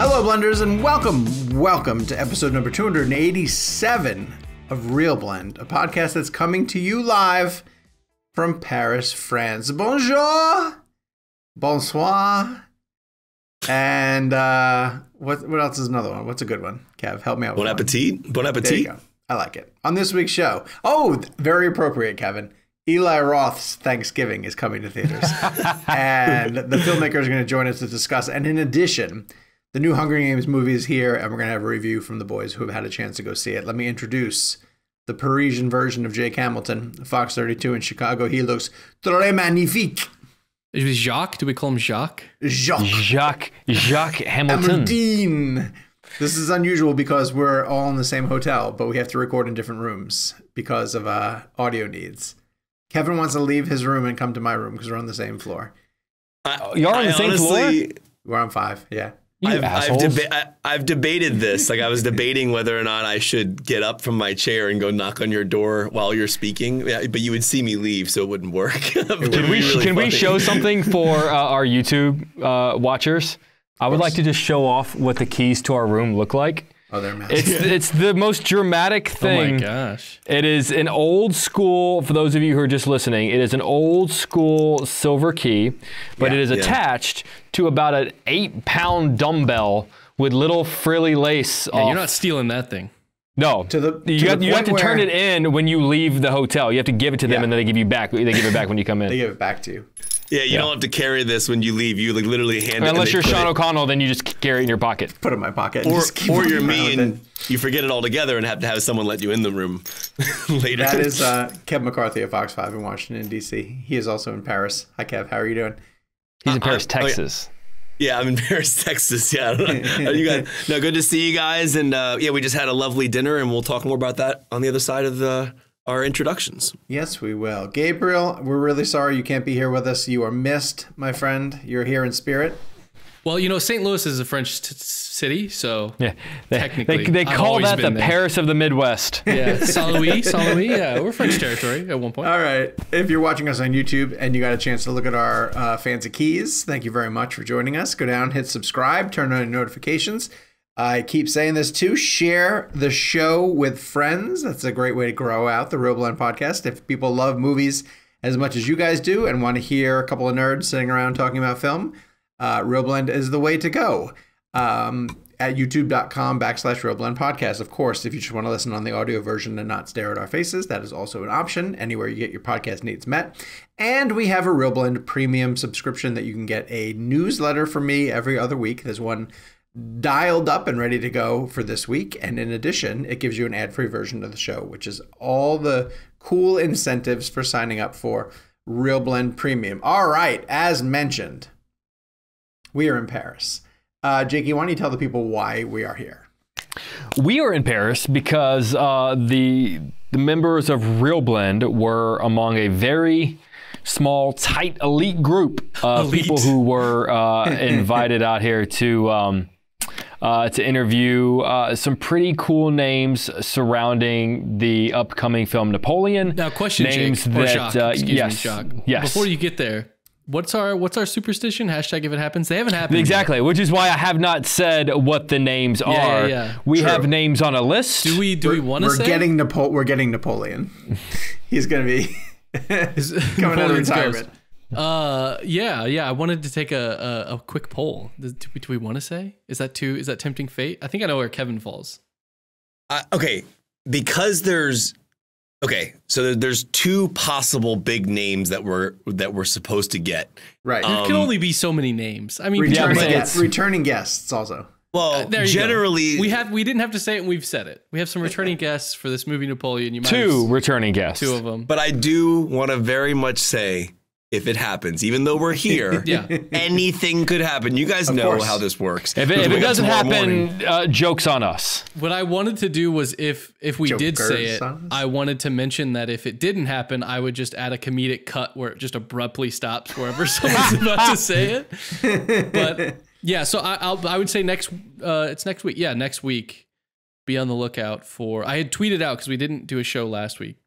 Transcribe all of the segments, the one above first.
Hello, Blenders, and welcome to episode number 287 of Real Blend, a podcast that's coming to you live from Paris, France. Bonjour, bonsoir, and what else is another one? What's a good one? Kev, help me out. Bon appetit. Bon appetit. There you go. I like it. On this week's show, very appropriate, Kevin. Eli Roth's Thanksgiving is coming to theaters, and the filmmaker is going to join us to discuss. And in addition, the new Hunger Games movie is here, and we're going to have a review from the boys who have had a chance to go see it. Let me introduce the Parisian version of Jake Hamilton, Fox 32 in Chicago. He looks très magnifique. Is it Jacques? Do we call him Jacques? Jacques Hamilton. This is unusual because we're all in the same hotel, but we have to record in different rooms because of audio needs. Kevin wants to leave his room and come to my room because we're on the same floor. You're on the same floor? We're on 5, yeah. I've debated this. Like, I was debating whether or not I should get up from my chair and go knock on your door while you're speaking. Yeah, but you would see me leave, so it wouldn't work. Can we show something for our YouTube watchers? I would like to just show off what the keys to our room look like. Oh, they're massive. It's the most dramatic thing. Oh my gosh. It is an old school, for those of you who are just listening, it is an old school silver key, but it is attached to about an 8-pound dumbbell with little frilly lace off. You're not stealing that thing. No. You have to turn it in when you leave the hotel. You have to give it to them and then they give you back. They give it back when you come in. They give it back to you. Yeah, you don't have to carry this when you leave. You like literally hand it. Unless you're Sean O'Connell, then you just carry it in your pocket. Put it in my pocket. Or you're me and you forget it altogether and have to have someone let you in the room later. That is Kev McCarthy at Fox 5 in Washington, D.C. He is also in Paris. Hi, Kev. How are you doing? He's in Paris, Texas. Yeah, I'm in Paris, Texas. Yeah, you guys. No, good to see you guys. And we just had a lovely dinner, and we'll talk more about that on the other side of our introductions. Yes, we will. Gabriel, we're really sorry you can't be here with us. You are missed, my friend. You're here in spirit. Well, St. Louis is a French city, so technically they call that the Paris of the Midwest. Yeah, Saint-Louis. Yeah, we're French territory at one point. All right. If you're watching us on YouTube and you got a chance to look at our fancy keys, thank you very much for joining us. Go down, hit subscribe, turn on notifications. I keep saying this too. Share the show with friends. That's a great way to grow out the Real Blend podcast. If people love movies as much as you guys do and want to hear a couple of nerds sitting around talking about film, Real Blend is the way to go. At youtube.com/Real Blend podcast. Of course, if you just want to listen on the audio version and not stare at our faces, that is also an option anywhere you get your podcast needs met. And we have a Real Blend premium subscription that you can get a newsletter from me every other week. There's one dialed up and ready to go for this week. And in addition, it gives you an ad-free version of the show, which is all the cool incentives for signing up for Real Blend Premium. All right, as mentioned, we are in Paris. Jakey, why don't you tell the people why we are here? We are in Paris because the members of Real Blend were among a very small, tight, elite group of people who were invited out here to interview some pretty cool names surrounding the upcoming film Napoleon. Now, question, names Jake, or Jacques, excuse me, Jacques. Yes. Before you get there, what's our superstition? Hashtag if it happens. They haven't happened exactly, yet. Which is why I have not said what the names are. Yeah. We have names on a list. Do we want to say? We're getting Napoleon. He's going to be coming out of retirement. I wanted to take a quick poll. Do we want to say? Is that tempting fate? I think I know where Kevin falls. So there's two possible big names that we're supposed to get. Right. There can only be so many names. I mean, returning guests also. Well, generally, we didn't have to say it, and we've said it. We have some returning guests for this movie Napoleon. Two returning guests. Two of them. But I do want to very much say, if it happens, even though we're here, anything could happen. You guys know how this works. If it doesn't happen, joke's on us. What I wanted to do was if we did say it, I wanted to mention that if it didn't happen, I would just add a comedic cut where it just abruptly stops wherever someone's about to say it. But yeah, so I would say it's next week. Yeah, next week. Be on the lookout for. I had tweeted out because we didn't do a show last week.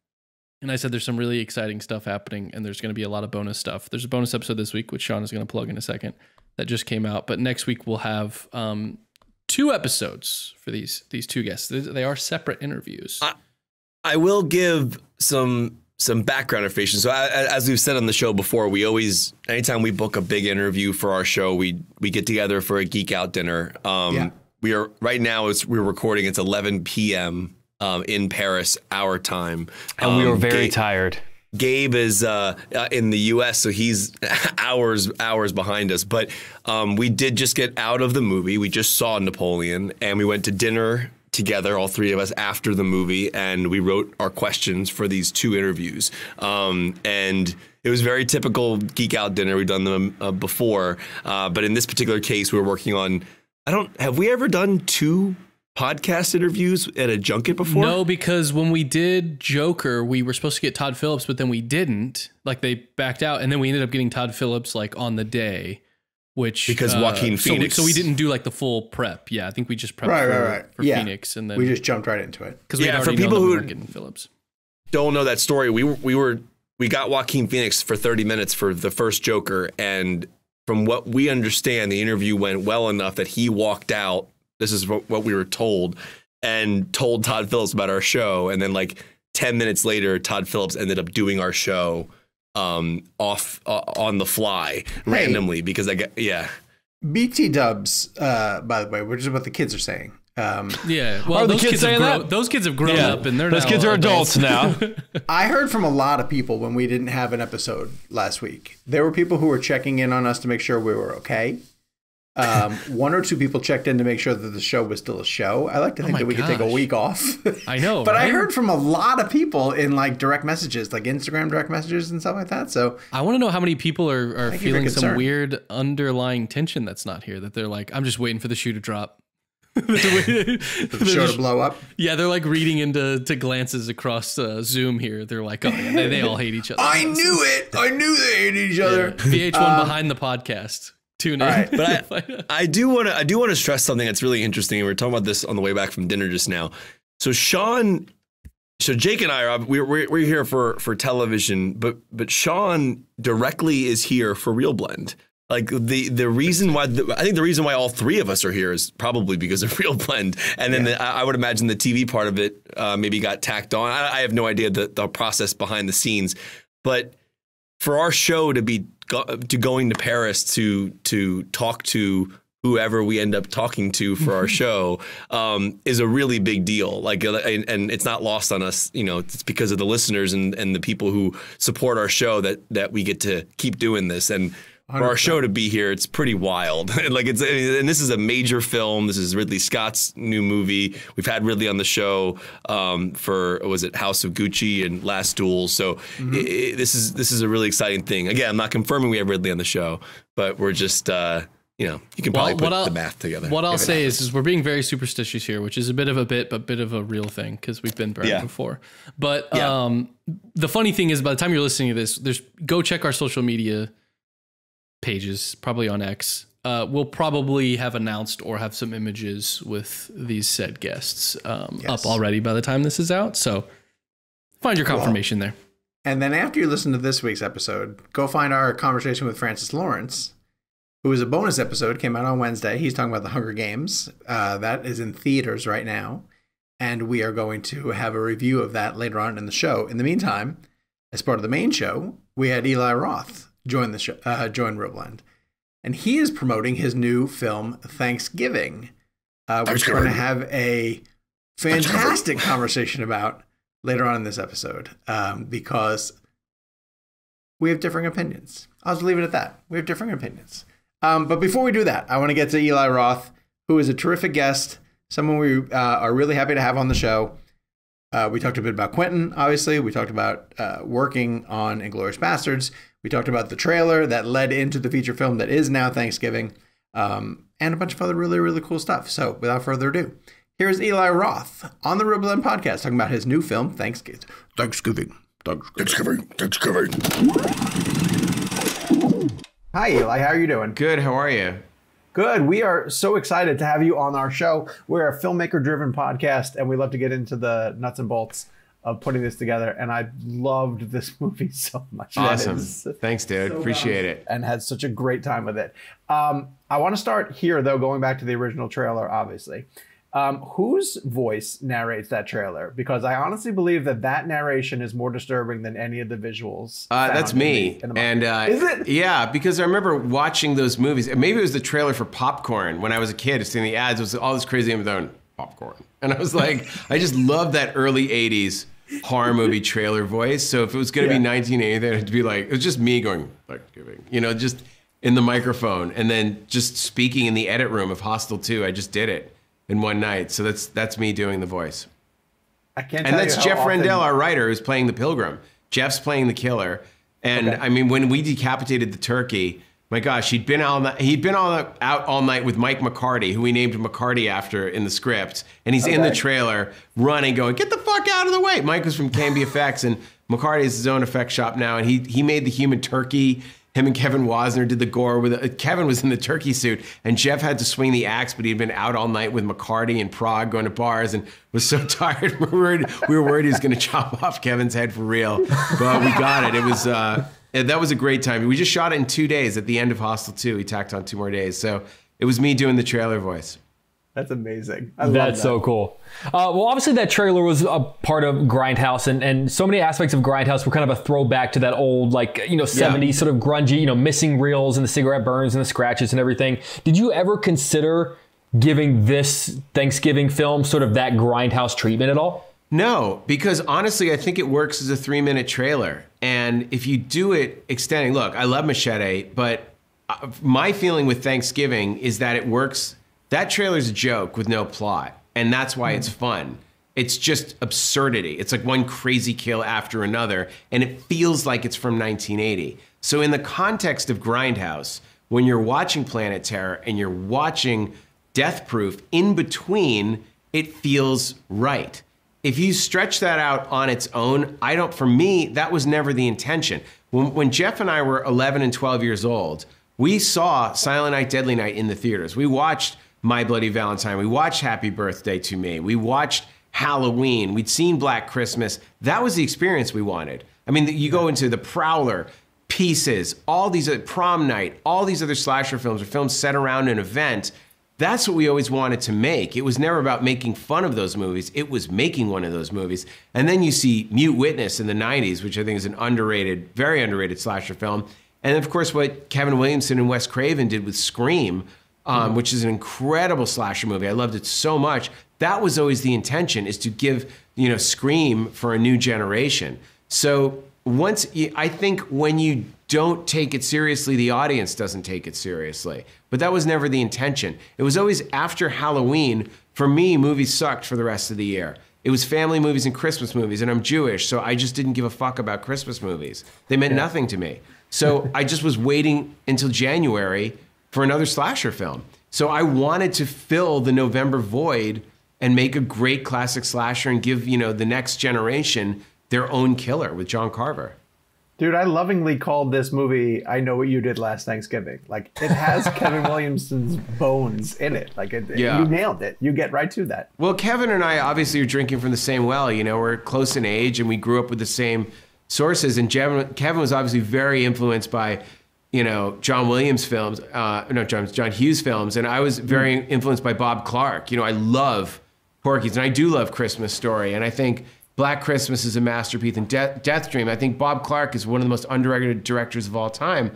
And I said there's some really exciting stuff happening, and there's going to be a lot of bonus stuff. There's a bonus episode this week, which Sean is going to plug in a second, that just came out. But next week we'll have 2 episodes for these 2 guests. They are separate interviews. I will give some background information. So as we've said on the show before, we always, anytime we book a big interview for our show, we get together for a geek out dinner. We are right now, we're recording, it's 11 p.m. In Paris, our time. And we were very tired. Gabe is in the U.S., so he's hours behind us. But we did just get out of the movie. We just saw Napoleon, and we went to dinner together, all 3 of us, after the movie, and we wrote our questions for these 2 interviews. And it was very typical geek out dinner. We've done them before, but in this particular case, we were working on. Have we ever done 2 podcast interviews at a junket before? No, because when we did Joker, we were supposed to get Todd Phillips, but then we didn't. Like, they backed out, and then we ended up getting Todd Phillips like on the day, which because Joaquin Phoenix. So we didn't do like the full prep. Yeah, I think we just prepped for Phoenix, and then we just jumped right into it. Because for people who getting Phillips don't know that story, we got Joaquin Phoenix for 30 minutes for the first Joker, and from what we understand, the interview went well enough that he walked out. This is what we were told, and told Todd Phillips about our show. And then like 10 minutes later, Todd Phillips ended up doing our show on the fly randomly because BT dubs, by the way, which is what the kids are saying. Well, those kids have grown up, and those kids are adults now. I heard from a lot of people when we didn't have an episode last week. There were people who were checking in on us to make sure we were okay. 1 or 2 people checked in to make sure that the show was still a show. I like to think that we could take a week off. I know, but right? I heard from a lot of people in like direct messages, like Instagram direct messages and stuff like that. So I want to know how many people are feeling some weird underlying tension that's not here. That they're like, I'm just waiting for the shoe to drop. For the show to blow up. Yeah, they're like reading into glances across Zoom here. They're like, oh, yeah, they all hate each other. I knew it. I knew they hated each other. VH1 behind the podcast. Tune in. Right. But I do want to stress something that's really interesting. We were talking about this on the way back from dinner just now. So Jake and I we're here for television, but Sean directly is here for Real Blend. Like the reason why I think the reason why all 3 of us are here is probably because of Real Blend, and then I would imagine the TV part of it maybe got tacked on. I have no idea the process behind the scenes, but for our show to be going to Paris to talk to whoever we end up talking to for our show is a really big deal. Like, and it's not lost on us. You know, it's because of the listeners and the people who support our show that we get to keep doing this. And 100%. For our show to be here, it's pretty wild. And this is a major film. This is Ridley Scott's new movie. We've had Ridley on the show for House of Gucci and Last Duel. So this is a really exciting thing. Again, I'm not confirming we have Ridley on the show, but we're just you can probably put the math together. What I'll say is we're being very superstitious here, which is a bit of a bit, but bit of a real thing because we've been burned before. But the funny thing is, by the time you're listening to this, go check our social media pages, probably on X. We'll probably have announced or have some images with these said guests up already by the time this is out. So find your confirmation there. And then after you listen to this week's episode, go find our conversation with Francis Lawrence, who is a bonus episode, came out on Wednesday. He's talking about the Hunger Games. That is in theaters right now. And we are going to have a review of that later on in the show. In the meantime, as part of the main show, we had Eli Roth join the show, join Real Blend. And he is promoting his new film, Thanksgiving, which we're going to have a fantastic conversation about later on in this episode, because we have differing opinions. I'll just leave it at that. We have differing opinions. But before we do that, I want to get to Eli Roth, who is a terrific guest, someone we are really happy to have on the show. We talked a bit about Quentin, obviously. We talked about working on Inglourious Basterds. We talked about the trailer that led into the feature film that is now Thanksgiving, and a bunch of other really, really cool stuff. So without further ado, here's Eli Roth on the Real Blend podcast talking about his new film, Thanksgiving. Hi, Eli. How are you doing? Good. How are you? Good. We are so excited to have you on our show. We're a filmmaker-driven podcast, and we love to get into the nuts and bolts of putting this together, and I loved this movie so much. Awesome. Thanks, dude. So appreciate it. And had such a great time with it. I want to start here, though, going back to the original trailer, obviously. Whose voice narrates that trailer? Because I honestly believe that narration is more disturbing than any of the visuals. That's me. And is it? Yeah, because I remember watching those movies. Maybe it was the trailer for Popcorn when I was a kid. Seeing the ads, it was all this crazy Amazon Popcorn, and I was like, I just love that early '80s horror movie trailer voice. So if it was going to be 1980, then it'd be like, it was just me going like giving, just in the microphone, and then just speaking in the edit room of Hostel 2. I just did it in one night. So that's me doing the voice. I can't. And that's Jeff Rendell, our writer, who's playing the Pilgrim. Jeff's playing the killer. And I mean, when we decapitated the turkey, my gosh, he'd been out all night with Mike McCarty, who we named McCarty after in the script. And he's in the trailer running, going, "Get the fuck out of the way." Mike was from Canby Effects, and McCarty has his own effect shop now. And he made the human turkey. Him and Kevin Wasner did the gore with it. Kevin was in the turkey suit, and Jeff had to swing the axe, but he'd been out all night with McCarty in Prague going to bars and was so tired. We were worried he was going to chop off Kevin's head for real, but we got it. It was that was a great time. We just shot it in 2 days. At the end of Hostel 2, we tacked on 2 more days. So it was me doing the trailer voice. That's amazing. That's so cool. Well, obviously that trailer was a part of Grindhouse, and so many aspects of Grindhouse were kind of a throwback to that old, 70s sort of grungy, missing reels and the cigarette burns and the scratches and everything. Did you ever consider giving this Thanksgiving film sort of that Grindhouse treatment at all? No, because honestly, I think it works as a 3-minute trailer. And if you do it extending, look, I love Machete, but my feeling with Thanksgiving is that it works. That trailer's a joke with no plot, and that's why it's fun. It's just absurdity. It's like one crazy kill after another, and it feels like it's from 1980. So in the context of Grindhouse, when you're watching Planet Terror and you're watching Death Proof, in between, it feels right. If you stretch that out on its own, for me, that was never the intention. When Jeff and I were 11 and 12 years old, we saw Silent Night, Deadly Night in the theaters. We watched My Bloody Valentine. We watched Happy Birthday to Me. We watched Halloween. We'd seen Black Christmas. That was the experience we wanted. I mean, you go into The Prowler, Pieces, all these, Prom Night, all these other slasher films or films set around an event. That's what we always wanted to make. It was never about making fun of those movies. It was making one of those movies. And then you see Mute Witness in the 90s, which I think is an underrated, very underrated slasher film. And of course, what Kevin Williamson and Wes Craven did with Scream, which is an incredible slasher movie. I loved it so much. That was always the intention, is to give, Scream for a new generation. So I think when you don't take it seriously, the audience doesn't take it seriously. But that was never the intention. It was always after Halloween. For me, movies sucked for the rest of the year. It was family movies and Christmas movies, and I'm Jewish, so I just didn't give a fuck about Christmas movies. They meant nothing to me. So I just was waiting until January for another slasher film. So I wanted to fill the November void and make a great classic slasher and give, the next generation their own killer with John Carver. Dude, I lovingly called this movie I Know What You Did Last Thanksgiving. Like, it has Kevin Williamson's bones in it. Like, you nailed it. You get right to that. Well, Kevin and I obviously are drinking from the same well. We're close in age and we grew up with the same sources. And Kevin was obviously very influenced by, John Williams films, John Hughes films. And I was very influenced by Bob Clark. I love Porky's, and I do love Christmas Story. And I think Black Christmas is a masterpiece, and Death Dream. I think Bob Clark is one of the most underrated directors of all time.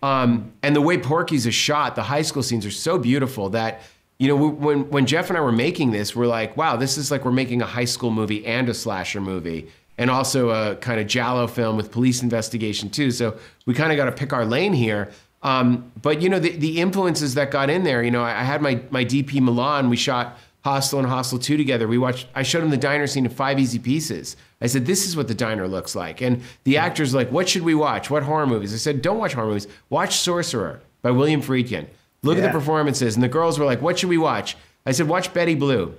And the way Porky's is shot, the high school scenes are so beautiful that, when Jeff and I were making this, we're like, wow, this is like we're making a high school movie and a slasher movie, and also a kind of giallo film with police investigation too. So we kind of got to pick our lane here. But the influences that got in there, I had my DP Milan. We shot Hostel and Hostel 2 together. I showed him the diner scene in 5 Easy Pieces. I said, this is what the diner looks like. And the actor's like, what should we watch? What horror movies? I said, don't watch horror movies. Watch Sorcerer by William Friedkin. Look at the performances. And the girls were like, what should we watch? I said, watch Betty Blue.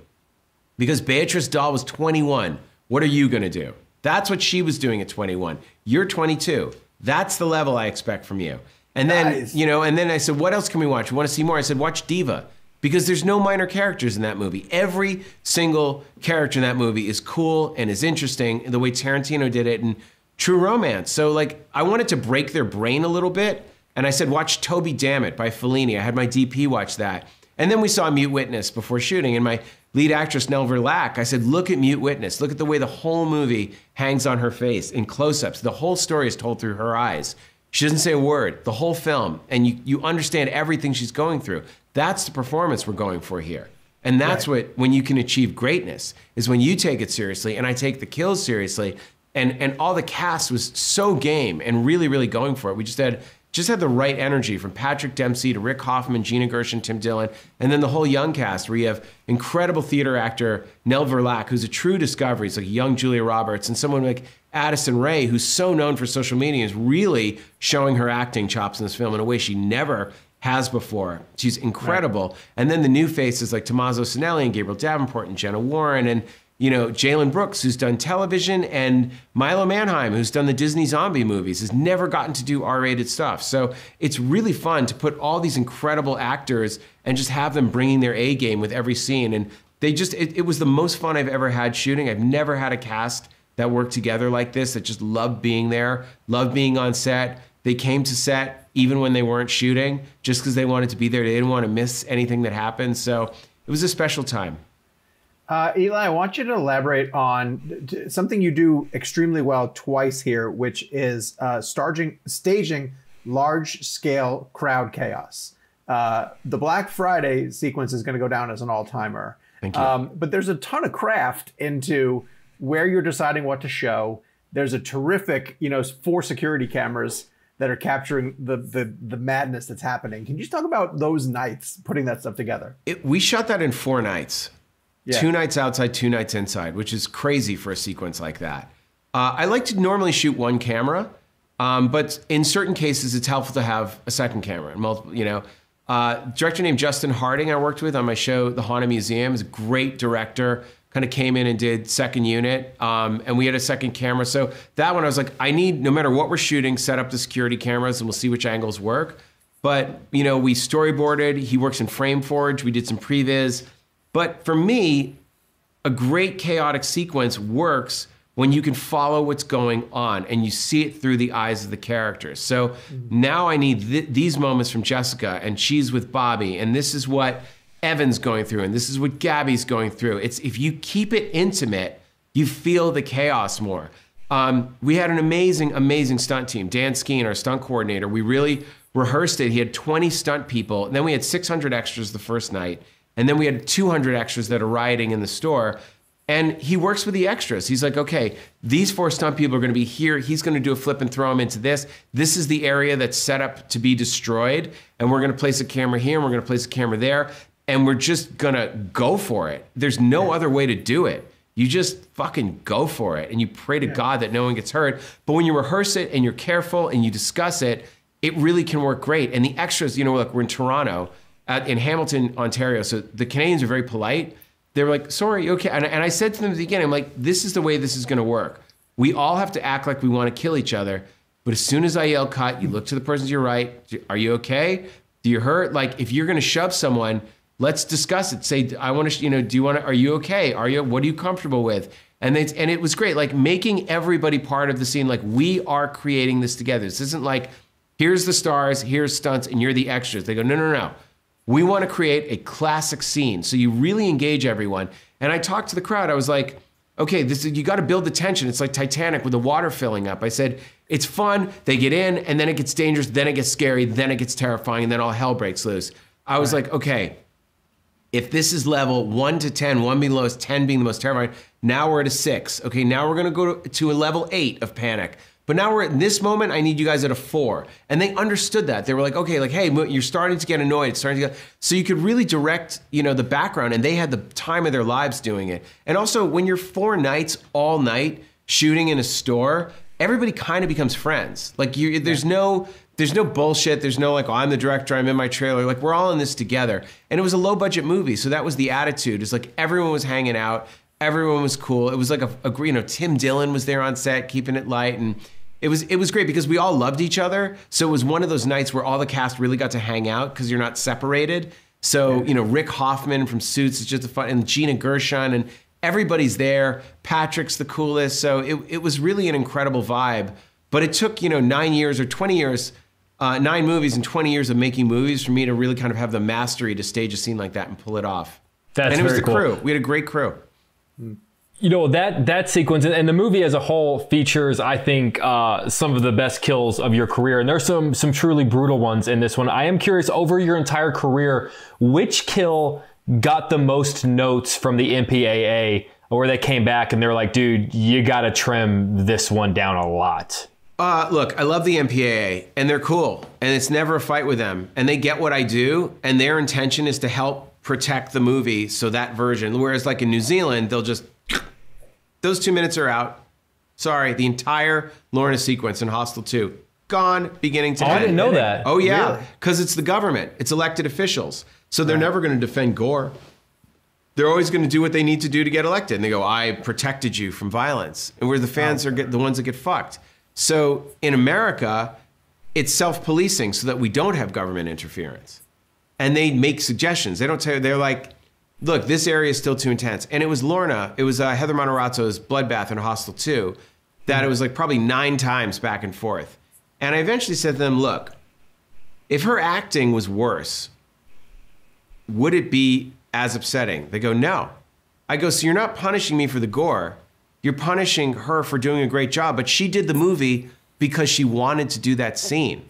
Because Beatrice Dahl was 21. What are you going to do? That's what she was doing at 21. You're 22. That's the level I expect from you. And then, and then I said, what else can we watch? We want to see more. I said, watch Diva. because there's no minor characters in that movie. Every single character in that movie is cool and is interesting, the way Tarantino did it in True Romance. So like, I wanted to break their brain a little bit, and I said, watch Toby Dammit by Fellini. I had my DP watch that. And then we saw Mute Witness before shooting, and my lead actress, Nell Verlaque, I said, look at Mute Witness. Look at the way the whole movie hangs on her face in close-ups. The whole story is told through her eyes. She doesn't say a word, the whole film, and you understand everything she's going through. That's the performance we're going for here. And that's when you can achieve greatness, is when you take it seriously, and I take the kills seriously, and all the cast was so game and really, really going for it. We just had the right energy, from Patrick Dempsey to Rick Hoffman, Gina Gershon, Tim Dillon, and then the whole young cast, where you have incredible theater actor Nell Verlaque, who's a true discovery. It's like young Julia Roberts, and someone like Addison Rae, who's so known for social media, is really showing her acting chops in this film in a way she never has before. She's incredible. Right. And then the new faces like Tommaso Sinelli and Gabriel Davenport and Jenna Warren, and Jalen Brooks, who's done television, and Milo Manheim, who's done the Disney zombie movies, has never gotten to do R-rated stuff. So it's really fun to put all these incredible actors and just have them bringing their A game with every scene. And it was the most fun I've ever had shooting. I've never had a cast that worked together like this, that just loved being there, loved being on set. They came to set even when they weren't shooting, just because they wanted to be there. They didn't want to miss anything that happened. So it was a special time. Eli, I want you to elaborate on something you do extremely well twice here, which is staging large-scale crowd chaos. The Black Friday sequence is going to go down as an all-timer. Thank you. But there's a ton of craft into where you're deciding what to show. There's a terrific, 4 security cameras that are capturing the madness that's happening. Can you just talk about those nights, putting that stuff together? We shot that in 4 nights. Yeah. 2 nights outside, 2 nights inside, which is crazy for a sequence like that. I like to normally shoot 1 camera, but in certain cases, it's helpful to have a second camera. Multiple, director named Justin Harding I worked with on my show, The Haunted Museum, is a great director. Kind of came in and did second unit, and we had a second camera. So that one, I was like, I need, no matter what we're shooting, set up the security cameras, and we'll see which angles work. But we storyboarded. He works in FrameForge. We did some previs. But for me, a great chaotic sequence works when you can follow what's going on and you see it through the eyes of the characters. So now I need these moments from Jessica, and she's with Bobby, and this is what Evan's going through, and this is what Gabby's going through. It's, if you keep it intimate, you feel the chaos more. We had an amazing, amazing stunt team. Dan Skeen, our stunt coordinator, we really rehearsed it. He had 20 stunt people, and then we had 600 extras the first night. And then we had 200 extras that are rioting in the store. And he works with the extras. He's like, okay, these 4 stunt people are going to be here. He's going to do a flip and throw them into this. This is the area that's set up to be destroyed. And we're going to place a camera here, and we're going to place a camera there. And we're just going to go for it. There's no other way to do it. You just fucking go for it. And you pray to God that no one gets hurt. But when you rehearse it and you're careful and you discuss it, it really can work great. And the extras, look, we're in Toronto. In Hamilton, Ontario. So the Canadians are very polite. They were like, sorry, okay. And I said to them at the beginning, I'm like, this is the way this is going to work. We all have to act like we want to kill each other. But as soon as I yell cut, you look to the person to your right. Are you okay? Do you hurt? Like, if you're going to shove someone, let's discuss it. Say, I want to, do you want to, are you okay? What are you comfortable with? And it was great. Like, making everybody part of the scene. Like, we are creating this together. This isn't like, here's the stars, here's stunts, and you're the extras. They go, no. We want to create a classic scene. So you really engage everyone. And I talked to the crowd. I was like, okay, you got to build the tension. It's like Titanic with the water filling up. I said, it's fun. They get in, and then it gets dangerous. Then it gets scary. Then it gets terrifying. And then all hell breaks loose. I was like, okay, if this is level 1 to 10, 1 being the lowest, 10 being the most terrifying, now we're at a 6. Okay, now we're going to go to a level 8 of panic. But now we're at this moment, I need you guys at a 4. And they understood that. They were like, okay, like, hey, you're starting to get annoyed. It's starting to get... So you could really direct, the background, and they had the time of their lives doing it. And also, when you're 4 nights, all night, shooting in a store, everybody kind of becomes friends. Like, there's no bullshit. There's no like, oh, I'm the director, I'm in my trailer. Like, we're all in this together. And it was a low budget movie. So that was the attitude. It's like everyone was hanging out. Everyone was cool. It was like Tim Dillon was there on set, keeping it light. And it was great because we all loved each other. So it was one of those nights where all the cast really got to hang out because you're not separated. So, Rick Hoffman from Suits is just a fun, and Gina Gershon, and everybody's there. Patrick's the coolest. So it was really an incredible vibe. But it took, 9 years or 20 years, 9 movies and 20 years of making movies for me to really kind of have the mastery to stage a scene like that and pull it off. And it was the cool. crew. We had a great crew. That sequence and the movie as a whole features, I think, some of the best kills of your career. And there's some truly brutal ones in this one. I am curious, over your entire career, which kill got the most notes from the MPAA, where they came back and they were like, dude, you got to trim this one down a lot? Look, I love the MPAA, and they're cool, and it's never a fight with them, and they get what I do, and their intention is to help protect the movie, so that version, whereas like in New Zealand, they'll just, those 2 minutes are out. Sorry, the entire Lorna sequence in Hostel 2, gone beginning to end. I didn't know that. Oh yeah, because it's the government, it's elected officials, so they're never going to defend gore. They're always going to do what they need to do to get elected, and they go, I protected you from violence, and where the fans are the ones that get fucked. So in America, it's self-policing so that we don't have government interference. And they make suggestions. They don't tell you, they're like, look, this area is still too intense. And it was Lorna, it was Heather Matarazzo's Bloodbath in Hostel 2, that it was like probably 9 times back and forth. And I eventually said to them, look, if her acting was worse, would it be as upsetting? They go, no. I go, so you're not punishing me for the gore. You're punishing her for doing a great job, but she did the movie because she wanted to do that scene.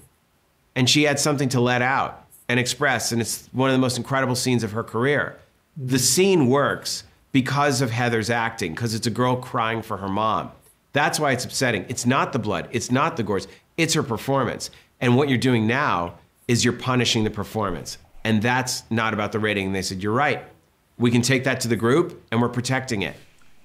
And she had something to let out and express, and it's one of the most incredible scenes of her career. The scene works because of Heather's acting, because it's a girl crying for her mom. That's why it's upsetting. It's not the blood, it's not the gores, it's her performance. And what you're doing now is you're punishing the performance. And that's not about the rating. And they said, you're right. We can take that to the group, and we're protecting it.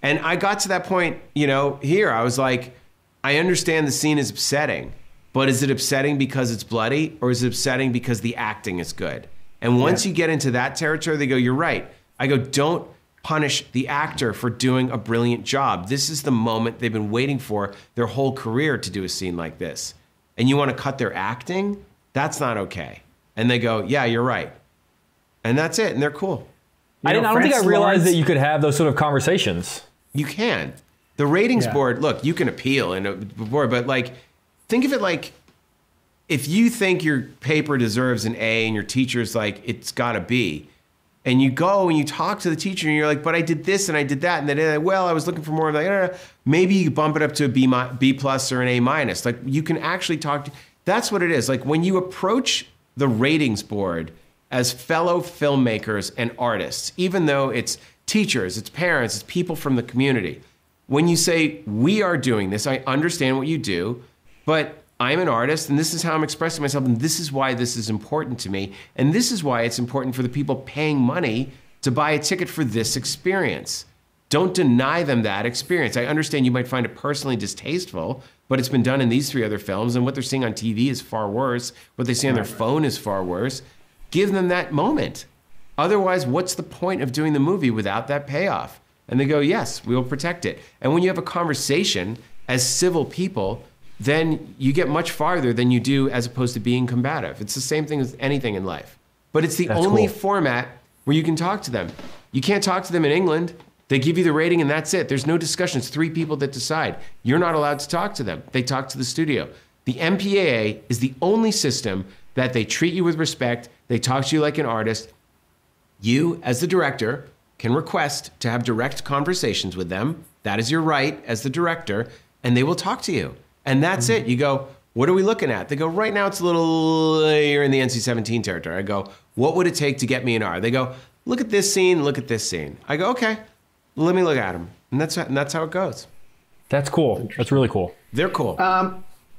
And I got to that point, here, I was like, I understand the scene is upsetting, but is it upsetting because it's bloody, or is it upsetting because the acting is good? And once you get into that territory, they go, you're right. I go, don't punish the actor for doing a brilliant job. This is the moment they've been waiting for their whole career to do a scene like this. And you want to cut their acting? That's not okay. And they go, yeah, you're right. And that's it. And they're cool. I don't think I realized that you could have those sort of conversations. You can. The ratings board, look, you can appeal in a board, but like, think of it like, if you think your paper deserves an A and your teacher's like, it's got a B, and you go and you talk to the teacher and you're like, but I did this and I did that, and then, well, I was looking for more. Like, maybe you bump it up to a B plus or an A minus. Like, you can actually talk to, that's what it is. Like, when you approach the ratings board as fellow filmmakers and artists, even though it's teachers, it's parents, it's people from the community. When you say, we are doing this, I understand what you do, but I'm an artist and this is how I'm expressing myself, and this is why this is important to me, and this is why it's important for the people paying money to buy a ticket for this experience. Don't deny them that experience. I understand you might find it personally distasteful, but it's been done in these 3 other films, and what they're seeing on TV is far worse. What they see on their phone is far worse. Give them that moment. Otherwise, what's the point of doing the movie without that payoff? And they go, yes, we will protect it. And when you have a conversation as civil people, then you get much farther than you do as opposed to being combative. It's the same thing as anything in life. But it's the only format where you can talk to them. You can't talk to them in England. They give you the rating and that's it. There's no discussion. It's 3 people that decide. You're not allowed to talk to them. They talk to the studio. The MPAA is the only system that they treat you with respect. They talk to you like an artist. You, as the director, can request to have direct conversations with them. That is your right as the director, and they will talk to you. And that's it. You go, what are we looking at? They go, right now it's a little, you're in the NC-17 territory. I go, what would it take to get me an R? They go, look at this scene, look at this scene. I go, okay, let me look at them. And that's how it goes. That's cool. That's really cool. They're cool.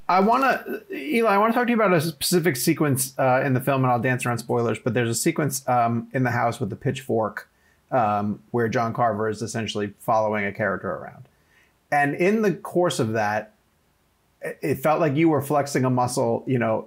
I want to, Eli, I want to talk to you about a specific sequence in the film, and I'll dance around spoilers, but there's a sequence in the house with the pitchfork where John Carver is essentially following a character around. And in the course of that, it felt like you were flexing a muscle,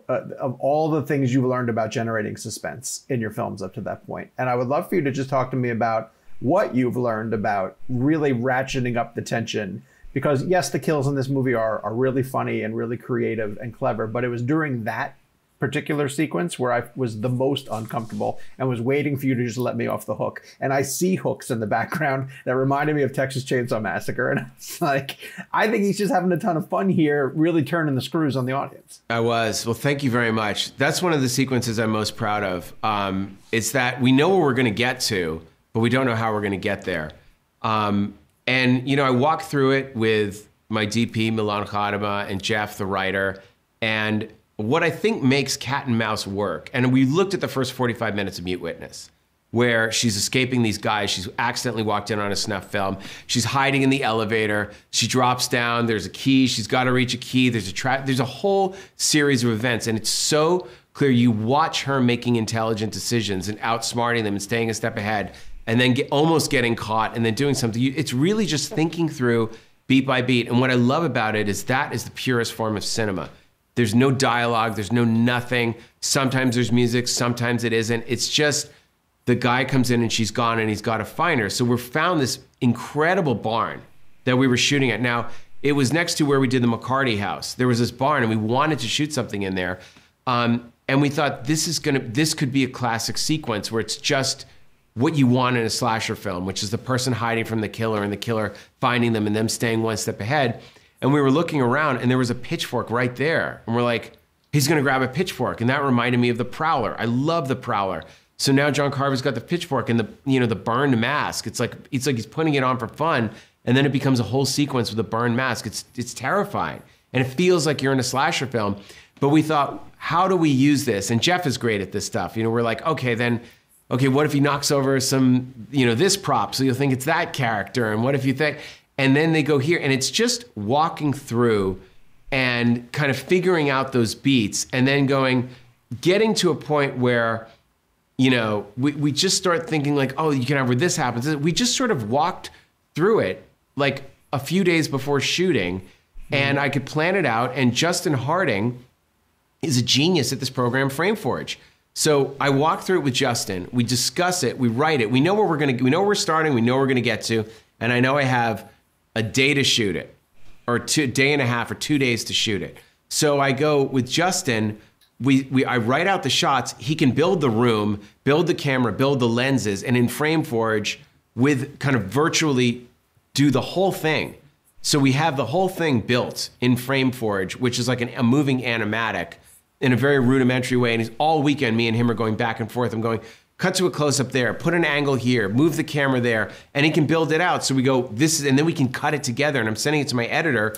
of all the things you've learned about generating suspense in your films up to that point. And I would love for you to just talk to me about what you've learned about really ratcheting up the tension. Because yes, the kills in this movie are really funny and really creative and clever, but it was during that particular sequence where I was the most uncomfortable and was waiting for you to just let me off the hook. And I see hooks in the background that reminded me of Texas Chainsaw Massacre. And it's like, I think he's just having a ton of fun here, really turning the screws on the audience. I was. Well, thank you very much. That's one of the sequences I'm most proud of. It's that we know where we're going to get to, but we don't know how we're going to get there. And, you know, I walked through it with my DP, Milan Khadima, and Jeff, the writer. And what I think makes Cat and Mouse work, and we looked at the first 45 minutes of Mute Witness, where she's escaping these guys. She's accidentally walked in on a snuff film. She's hiding in the elevator. She drops down. There's a key. She's got to reach a key. There's a whole series of events, and it's so clear. You watch her making intelligent decisions and outsmarting them and staying a step ahead, and then almost getting caught and then doing something. It's really just thinking through beat by beat. And what I love about it is that is the purest form of cinema. There's no dialogue. There's no nothing. Sometimes there's music. Sometimes it isn't. It's just the guy comes in and she's gone and he's got to find her. So we found this incredible barn that we were shooting at. Now, it was next to where we did the McCarty house. There was this barn and we wanted to shoot something in there. And we thought this could be a classic sequence where it's just what you want in a slasher film, which is the person hiding from the killer and the killer finding them and them staying one step ahead. And we were looking around and there was a pitchfork right there. And we're like, he's gonna grab a pitchfork. And that reminded me of The Prowler. I love The Prowler. So now John Carver's got the pitchfork and the burned mask. It's like he's putting it on for fun. And then it becomes a whole sequence with a burned mask. It's terrifying. And it feels like you're in a slasher film. But we thought, how do we use this? And Jeff is great at this stuff. You know, we're like, okay, what if he knocks over some, this prop? So you'll think it's that character. And what if you think, and then they go here, and it's just walking through and kind of figuring out those beats and then getting to a point where, we just start thinking like, oh, you can have where this happens. We just sort of walked through it like a few days before shooting, and I could plan it out. And Justin Harding is a genius at this program, FrameForge. So I walked through it with Justin. We discuss it. We write it. We know where we know where we're starting. We know where we're going to get to. And I know I have a day to shoot it, or a day and a half or 2 days to shoot it. So I go with Justin. I write out the shots. He can build the room, build the camera, build the lenses, and in FrameForge with kind of virtually do the whole thing. So we have the whole thing built in FrameForge, which is like a moving animatic in a very rudimentary way. And all weekend, me and him are going back and forth. I'm going, cut to a close-up there, put an angle here, move the camera there, and he can build it out. So we go, and then we can cut it together. And I'm sending it to my editor,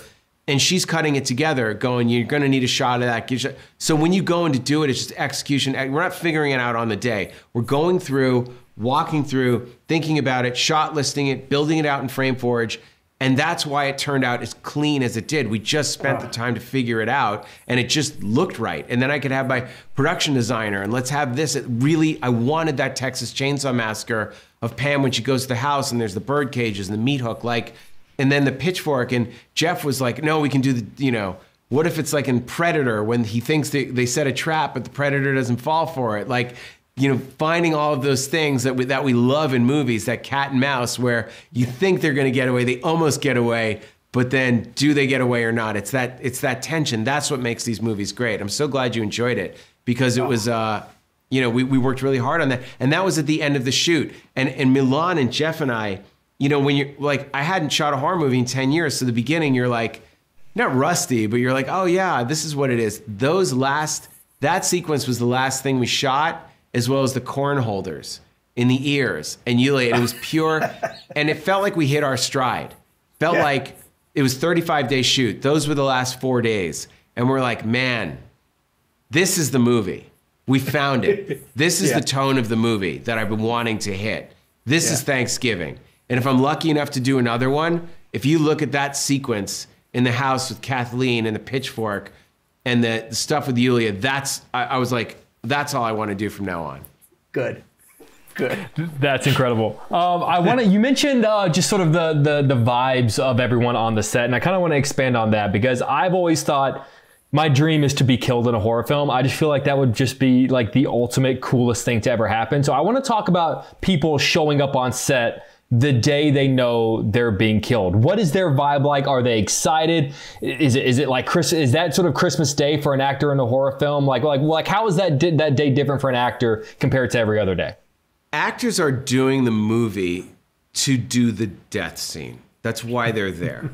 and she's cutting it together, going, you're going to need a shot of that. So when you go in to do it, it's just execution. We're not figuring it out on the day. We're going through, walking through, thinking about it, shot listing it, building it out in FrameForge. And that's why it turned out as clean as it did. We just spent the time to figure it out, and it just looked right. And then I could have my production designer, and let's have this. I wanted that Texas Chainsaw Massacre of Pam when she goes to the house, and there's the bird cages and the meat hook, and then the pitchfork. And Jeff was like, no, we can do what if it's like in Predator when he thinks they set a trap, but the predator doesn't fall for it? Finding all of those things that we love in movies, that cat and mouse, where you think they're going to get away, they almost get away, but then do they get away or not? It's that tension. That's what makes these movies great. I'm so glad you enjoyed it, because it was, we worked really hard on that. And that was at the end of the shoot. And Milan and Jeff and I, when you're like, I hadn't shot a horror movie in 10 years. So the beginning, you're like, not rusty, but you're like, oh yeah, this is what it is. That sequence was the last thing we shot, as well as the corn holders in the ears. And it was pure. And it felt like we hit our stride. Felt like it was 35-day shoot. Those were the last 4 days. And we're like, man, this is the movie. We found it. This is the tone of the movie that I've been wanting to hit. This is Thanksgiving. And if I'm lucky enough to do another one, if you look at that sequence in the house with Kathleen and the pitchfork and the stuff with Yulia, I was like, that's all I want to do from now on. Good. That's incredible. You mentioned just sort of the vibes of everyone on the set, and I kind of want to expand on that, because I've always thought my dream is to be killed in a horror film. I just feel like that would just be like the ultimate coolest thing to ever happen. So I want to talk about people showing up on set the day they know they're being killed? What is their vibe like? Are they excited? Is it like is that sort of Christmas Day for an actor in a horror film? Like how is that day different for an actor compared to every other day? Actors are doing the movie to do the death scene. That's why they're there.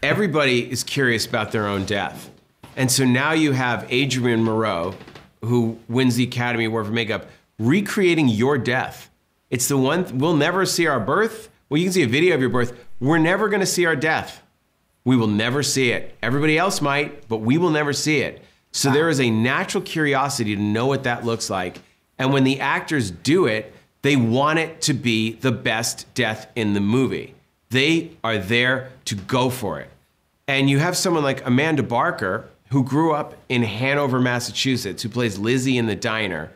Everybody is curious about their own death. And so now you have Adrienne Moreau, who wins the Academy Award for makeup, recreating your death. It's the one, we'll never see our birth. Well, you can see a video of your birth. We're never going to see our death. We will never see it. Everybody else might, but we will never see it. So there is a natural curiosity to know what that looks like. And when the actors do it, they want it to be the best death in the movie. They are there to go for it. And you have someone like Amanda Barker, who grew up in Hanover, Massachusetts, who plays Lizzie in The Diner,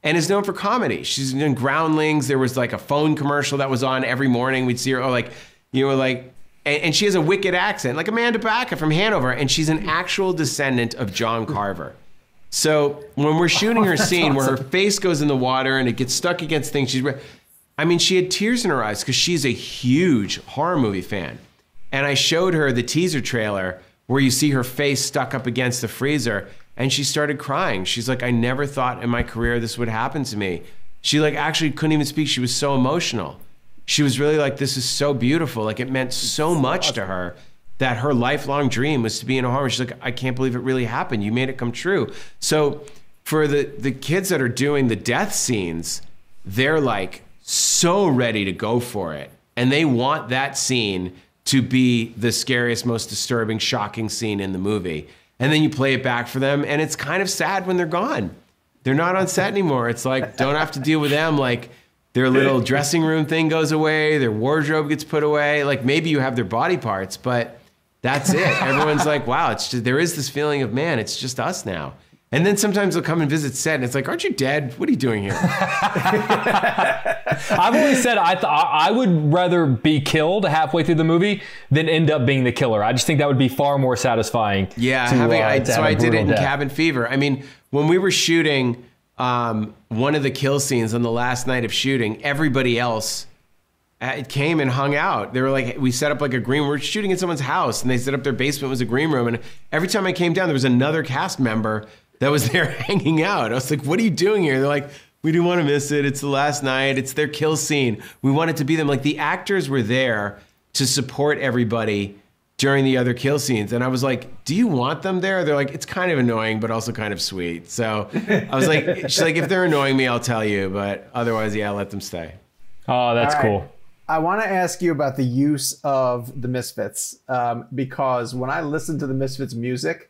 and is known for comedy. She's in Groundlings. There was like a phone commercial that was on every morning. We'd see her, and she has a wicked accent, like Amanda Barker from Hanover, and she's an actual descendant of John Carver. So when we're shooting her scene where her face goes in the water and it gets stuck against things, she had tears in her eyes because she's a huge horror movie fan. And I showed her the teaser trailer where you see her face stuck up against the freezer, and she started crying. She's like, I never thought in my career this would happen to me. She actually couldn't even speak. She was so emotional. She was really like, this is so beautiful. Like, it meant so much to her that her lifelong dream was to be in a horror. She's like, I can't believe it really happened. You made it come true. So for the kids that are doing the death scenes, they're like so ready to go for it. And they want that scene to be the scariest, most disturbing, shocking scene in the movie. And then you play it back for them, and it's kind of sad when they're gone. They're not on set anymore. It's like, don't have to deal with them. Like, their little dressing room thing goes away, their wardrobe gets put away. Like, maybe you have their body parts, but that's it. Everyone's like, wow, it's just, there is this feeling of, man, it's just us now. And then sometimes they'll come and visit set, and it's like, aren't you dead? What are you doing here? I've always said I would rather be killed halfway through the movie than end up being the killer. I just think that would be far more satisfying. Yeah, I did it in Cabin Fever. I mean, when we were shooting one of the kill scenes on the last night of shooting, everybody else came and hung out. They were like, we set up like a green room. We're shooting in someone's house, and they set up their basement was a green room. And every time I came down, there was another cast member that was there hanging out. I was like, what are you doing here? They're like, we didn't want to miss it. It's the last night. It's their kill scene. We wanted to be them. Like, the actors were there to support everybody during the other kill scenes. And I was like, do you want them there? They're like, it's kind of annoying, but also kind of sweet. So I was like, she's like, if they're annoying me, I'll tell you. But otherwise, yeah, let them stay. Oh, that's cool. I want to ask you about the use of the Misfits, because when I listen to the Misfits music,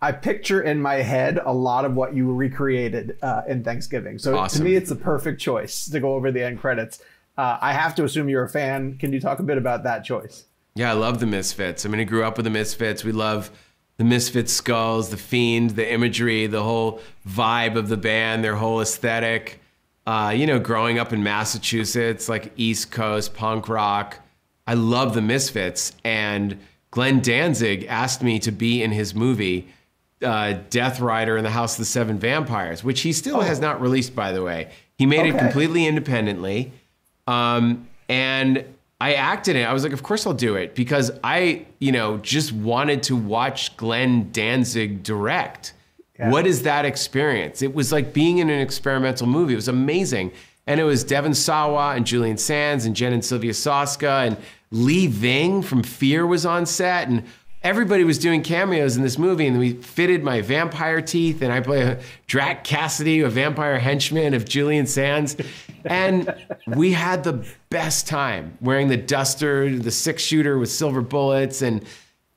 I picture in my head a lot of what you recreated in Thanksgiving. So awesome. To me, it's the perfect choice to go over the end credits. I have to assume you're a fan. Can you talk a bit about that choice? Yeah, I love the Misfits. I mean, I grew up with the Misfits. We love the Misfits skulls, the Fiend, the imagery, the whole vibe of the band, their whole aesthetic. Growing up in Massachusetts, like East Coast punk rock, I love the Misfits. And Glenn Danzig asked me to be in his movie, Death Rider in the House of the Seven Vampires, which he still has not released, by the way. He made it completely independently. And I acted in it. I was like, of course I'll do it, because I, just wanted to watch Glenn Danzig direct. Yeah. What is that experience? It was like being in an experimental movie. It was amazing. And it was Devon Sawa and Julian Sands and Jen and Sylvia Soska, and Lee Ving from Fear was on set, and everybody was doing cameos in this movie. And we fitted my vampire teeth, and I play a Drac Cassidy, a vampire henchman of Julian Sands. And we had the best time wearing the duster, the 6-shooter with silver bullets. And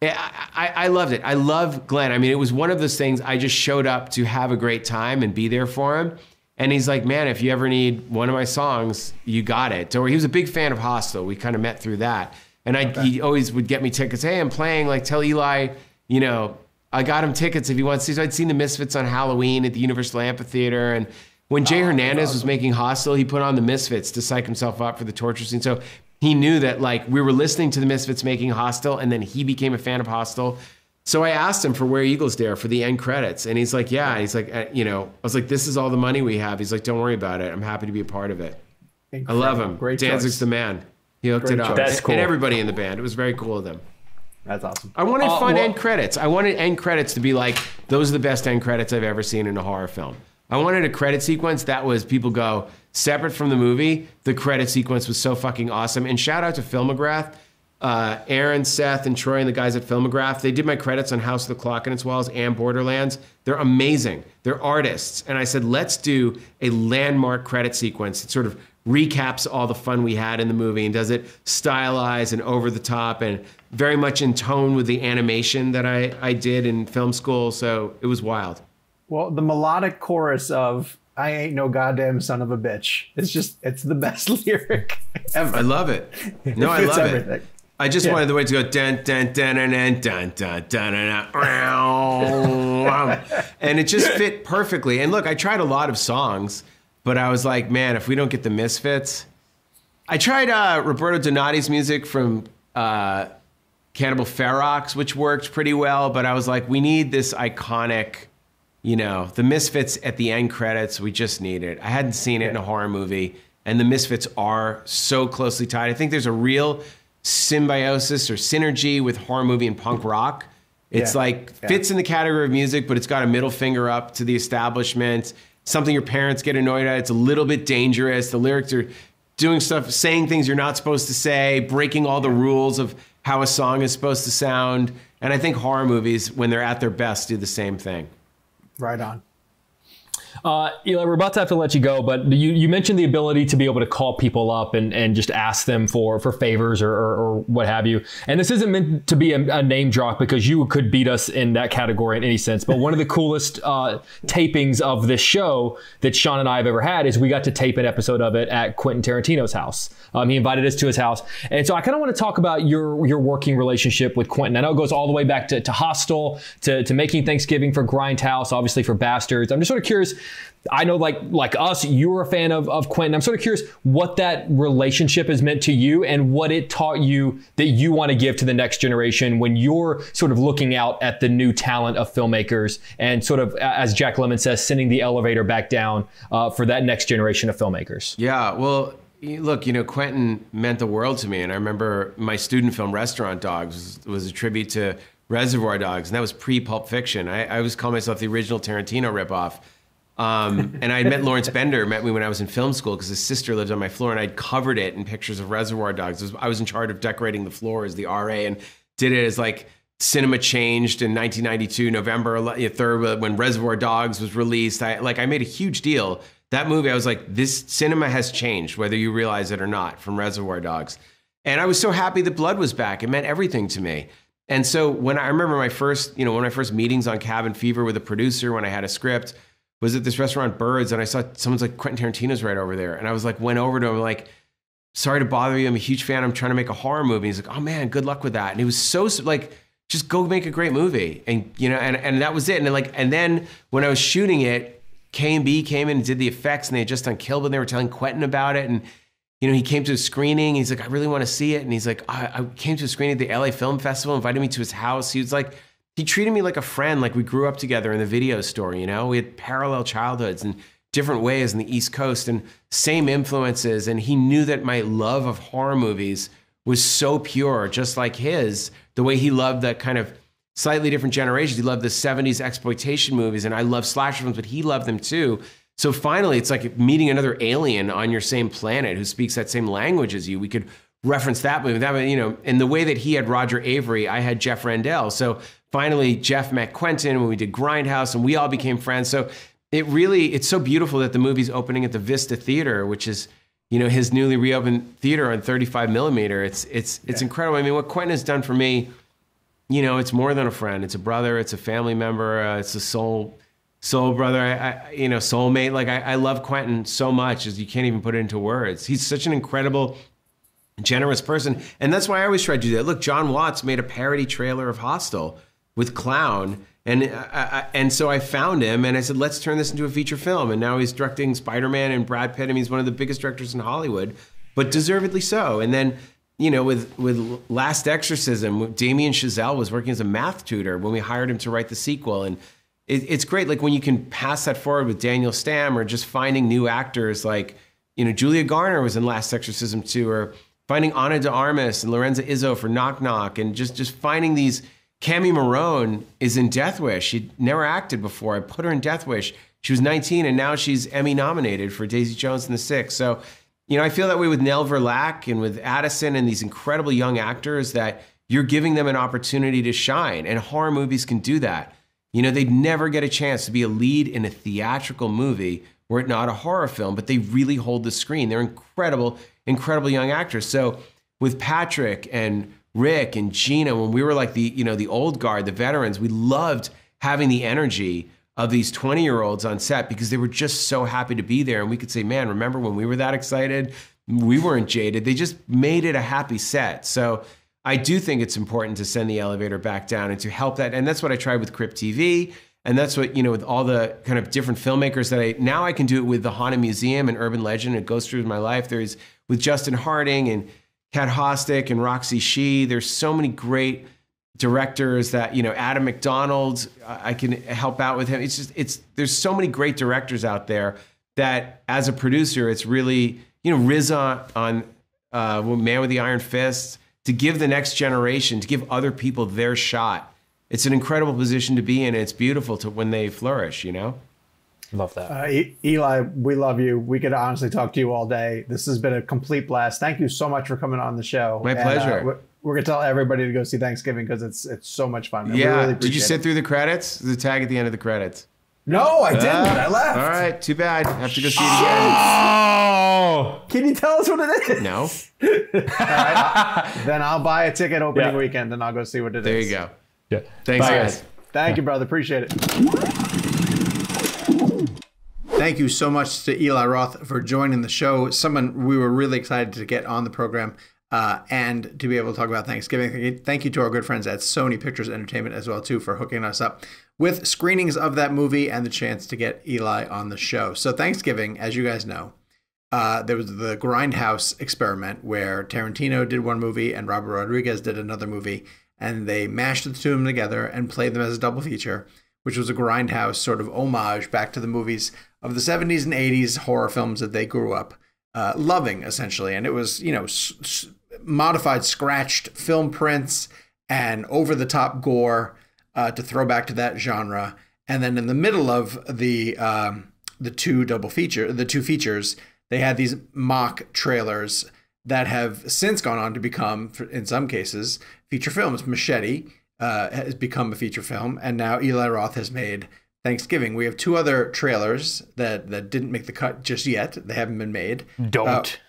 I loved it. I love Glenn. I mean, it was one of those things, I just showed up to have a great time and be there for him. And he's like, man, if you ever need one of my songs, you got it. Or he was a big fan of Hostel. We kind of met through that. And he always would get me tickets. Hey, I'm playing, like, tell Eli, I got him tickets if he wants to. So I'd seen the Misfits on Halloween at the Universal Amphitheater. And when Jay Hernandez was making Hostel, he put on the Misfits to psych himself up for the torture scene. So he knew that, like, we were listening to the Misfits making Hostel, and then he became a fan of Hostel. So I asked him for Where Eagles Dare for the end credits. And he's like, yeah. He's like, I was like, this is all the money we have. He's like, don't worry about it. I'm happy to be a part of it. I love him. Great Danzig's choice. the man. He hooked it up. choice. That's cool. And everybody in the band. It was very cool of them. That's awesome. I wanted fun end credits. I wanted end credits to be like, those are the best end credits I've ever seen in a horror film. I wanted a credit sequence that was people go, separate from the movie, the credit sequence was so fucking awesome. And shout out to Filmograph. Aaron, Seth, and Troy and the guys at Filmograph. They did my credits on House of the Clock and its Walls and Borderlands. They're amazing. They're artists. And I said, let's do a landmark credit sequence that sort of recaps all the fun we had in the movie and does it stylized and over the top and very much in tone with the animation that I did in film school. So it was wild. Well, the melodic chorus of "I ain't no goddamn son of a bitch." It's the best lyric ever. I love it. No, I love everything. it. I just wanted the way to go dun dun dun dun dun dun dun dun dun, and it just fit perfectly. And look, I tried a lot of songs, but I was like, man, if we don't get the Misfits, I tried Roberto Donati's music from Cannibal Ferox, which worked pretty well. But I was like, we need this iconic, the Misfits at the end credits. We just need it. I hadn't seen it in a horror movie, and the Misfits are so closely tied. I think there's a real symbiosis or synergy with horror movie and punk rock. It's fits in the category of music, but it's got a middle finger up to the establishment. Something your parents get annoyed at. It's a little bit dangerous. The lyrics are doing stuff, saying things you're not supposed to say, breaking all the rules of how a song is supposed to sound. And I think horror movies, when they're at their best, do the same thing. Right on. Eli, we're about to have to let you go, but you mentioned the ability to be able to call people up and just ask them for favors or what have you. And this isn't meant to be a name drop because you could beat us in that category in any sense. But one of the coolest tapings of this show that Sean and I have ever had is we got to tape an episode of it at Quentin Tarantino's house. He invited us to his house. And so I kind of want to talk about your working relationship with Quentin. I know it goes all the way back to Hostel, to Making Thanksgiving for Grindhouse, obviously for Bastards. I'm just sort of curious. I know like us, you're a fan of Quentin. I'm sort of curious what that relationship has meant to you and what it taught you that you want to give to the next generation when you're sort of looking out at the new talent of filmmakers and sort of, as Jack Lemmon says, sending the elevator back down for that next generation of filmmakers. Yeah, well, look, Quentin meant the world to me. And I remember my student film Restaurant Dogs was a tribute to Reservoir Dogs. And that was pre-Pulp Fiction. I always call myself the original Tarantino ripoff. And I met Lawrence Bender, met me when I was in film school because his sister lived on my floor and I'd covered it in pictures of Reservoir Dogs. I was in charge of decorating the floor as the RA and did it as like cinema changed in 1992, November 3rd, when Reservoir Dogs was released. I made a huge deal. That movie, I was like, this cinema has changed, whether you realize it or not, from Reservoir Dogs. And I was so happy that Blood was back. It meant everything to me. And so when I remember my first, one of my first meetings on Cabin Fever with a producer when I had a script, was at this restaurant Birds, and I saw someone's like, Quentin Tarantino's right over there. And I was like, went over to him like, sorry to bother you. I'm a huge fan. I'm trying to make a horror movie. He's like, oh man, good luck with that. And he was so like, just go make a great movie. And, and that was it. And then when I was shooting it, K&B came in and did the effects and they had just done Kill Bill and they were telling Quentin about it. And, he came to a screening. He's like, I really want to see it. And he's like, I came to a screening at the LA Film Festival, invited me to his house. He was like, he treated me like a friend, like we grew up together in the video store, We had parallel childhoods in different ways in the East Coast and same influences. And he knew that my love of horror movies was so pure, just like his, the way he loved that kind of slightly different generations. He loved the 70s exploitation movies, and I love slasher films, but he loved them too. So finally, it's like meeting another alien on your same planet who speaks that same language as you. We could reference that movie. In the way that he had Roger Avery, I had Jeff Randell. So finally, Jeff met Quentin when we did Grindhouse, and we all became friends. So it's so beautiful that the movie's opening at the Vista Theater, which is, his newly reopened theater on 35 millimeter. It's incredible. I mean, what Quentin has done for me, it's more than a friend. It's a brother. It's a family member. It's a soul brother. Soulmate. Like I love Quentin so much as you can't even put it into words. He's such an incredible, generous person, and that's why I always try to do that. Look, John Watts made a parody trailer of Hostel with Clown, and so I found him and I said, let's turn this into a feature film. And now he's directing Spider-Man and Brad Pitt. I mean, he's one of the biggest directors in Hollywood, but deservedly so. And then, with Last Exorcism, Damien Chazelle was working as a math tutor when we hired him to write the sequel. And it's great, like when you can pass that forward with Daniel Stamm or just finding new actors like Julia Garner was in Last Exorcism 2, or finding Ana de Armas and Lorenza Izzo for Knock Knock, and just finding these. Cami Marone is in Death Wish. She'd never acted before. I put her in Death Wish. She was 19, and now she's Emmy nominated for Daisy Jones and the Six. So, I feel that way with Nell Verlaque and with Addison and these incredible young actors, that you're giving them an opportunity to shine, and horror movies can do that. They'd never get a chance to be a lead in a theatrical movie were it not a horror film, but they really hold the screen. They're incredible, incredible young actors. So with Patrick and Rick and Gina, when we were like the old guard, the veterans, we loved having the energy of these 20-year-olds on set because they were just so happy to be there. And we could say, man, remember when we were that excited? We weren't jaded. They just made it a happy set. So I do think it's important to send the elevator back down and to help that. And that's what I tried with Crypt TV. And that's what, with all the kind of different filmmakers that now I can do it with the Haunted Museum and Urban Legend. It goes through my life. There's with Justin Harding and Kat Hostick and Roxy Shih. There's so many great directors that, Adam McDonald, I can help out with him. There's so many great directors out there that as a producer, it's really, RZA on Man with the Iron Fist, to give the next generation, to give other people their shot. It's an incredible position to be in. And it's beautiful when they flourish, Love that. Eli, we love you. We could honestly talk to you all day. This has been a complete blast. Thank you so much for coming on the show. My pleasure. We're going to tell everybody to go see Thanksgiving because it's so much fun. Yeah. Really Did you sit through the credits? The tag at the end of the credits. No, I didn't. I left. All right. Too bad. I have to go see it again. Oh! Can you tell us what it is? No. All right. Then I'll buy a ticket opening weekend and I'll go see what it is. There you go. Yeah. Thanks, Bye, guys. Thank you, brother. Appreciate it. Thank you so much to Eli Roth for joining the show. Someone we were really excited to get on the program and to be able to talk about Thanksgiving. Thank you to our good friends at Sony Pictures Entertainment as well, too, for hooking us up with screenings of that movie and the chance to get Eli on the show. So Thanksgiving, as you guys know, there was the Grindhouse experiment where Tarantino did one movie and Robert Rodriguez did another movie, and they mashed the two of them together and played them as a double feature, which was a Grindhouse sort of homage back to the movies of the 70s and 80s horror films that they grew up loving, essentially. And it was, modified, scratched film prints and over-the-top gore to throw back to that genre. And then in the middle of the two features, they had these mock trailers that have since gone on to become, in some cases, feature films. Machete has become a feature film, and now Eli Roth has made Thanksgiving. We have two other trailers that didn't make the cut just yet. They haven't been made. Don't.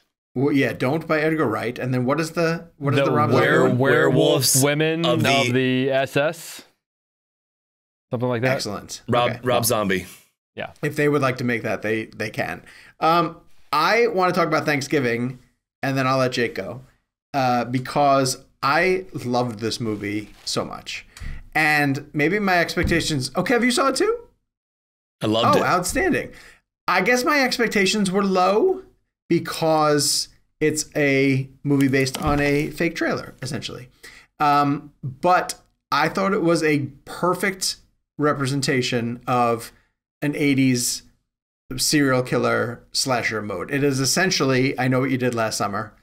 Don't by Edgar Wright. And then what is the Rob Zombie? Werewolf Women of the SS? Something like that. Excellent. Rob Zombie. Yeah. If they would like to make that, they can. I want to talk about Thanksgiving, and then I'll let Jake go, because I loved this movie so much. And maybe my expectations... Oh, Kev, you saw it too? I loved it. Oh, outstanding. I guess my expectations were low because it's a movie based on a fake trailer, essentially. But I thought it was a perfect representation of an 80s serial killer slasher mode. It is essentially I Know What You Did Last Summer,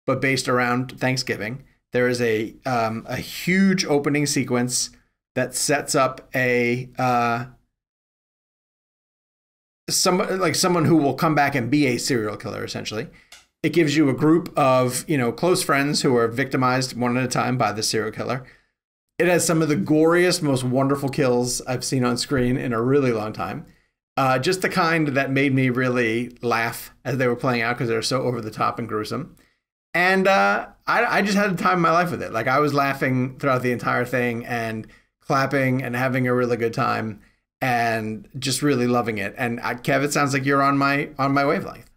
but based around Thanksgiving. There is a huge opening sequence that sets up someone who will come back and be a serial killer, essentially. It gives you a group of, close friends who are victimized one at a time by the serial killer. It has some of the goriest, most wonderful kills I've seen on screen in a really long time. Just the kind that made me really laugh as they were playing out because they were so over the top and gruesome. And I just had a time in my life with it. Like, I was laughing throughout the entire thing and clapping and having a really good time and just really loving it. And Kev, it sounds like you're on my wavelength.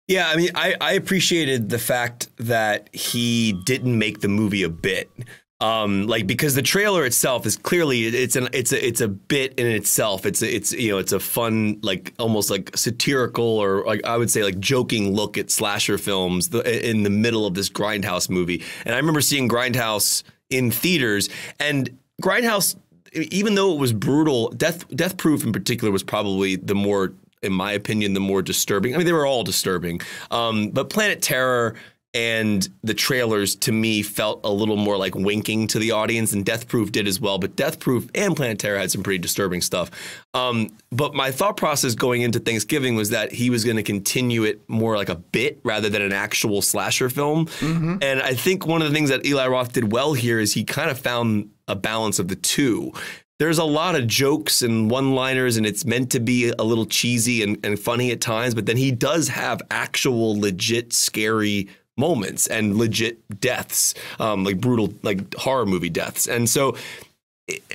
Yeah, I mean, I appreciated the fact that he didn't make the movie a bit. Because the trailer itself is clearly it's a bit in itself. It's a fun, like almost like satirical or like I would say like joking look at slasher films in the middle of this Grindhouse movie. And I remember seeing Grindhouse in theaters, and Grindhouse, even though it was brutal, Death Proof in particular was probably the more in my opinion, the more disturbing. I mean, they were all disturbing, but Planet Terror and the trailers to me felt a little more like winking to the audience, and Death Proof did as well. But Death Proof and Planet Terror had some pretty disturbing stuff. But my thought process going into Thanksgiving was that he was going to continue it more like a bit rather than an actual slasher film. Mm-hmm. And I think one of the things that Eli Roth did well here is he kind of found a balance of the two. There's a lot of jokes and one-liners, and it's meant to be a little cheesy and funny at times. But then he does have actual legit scary moments and legit deaths, like brutal, like horror movie deaths. And so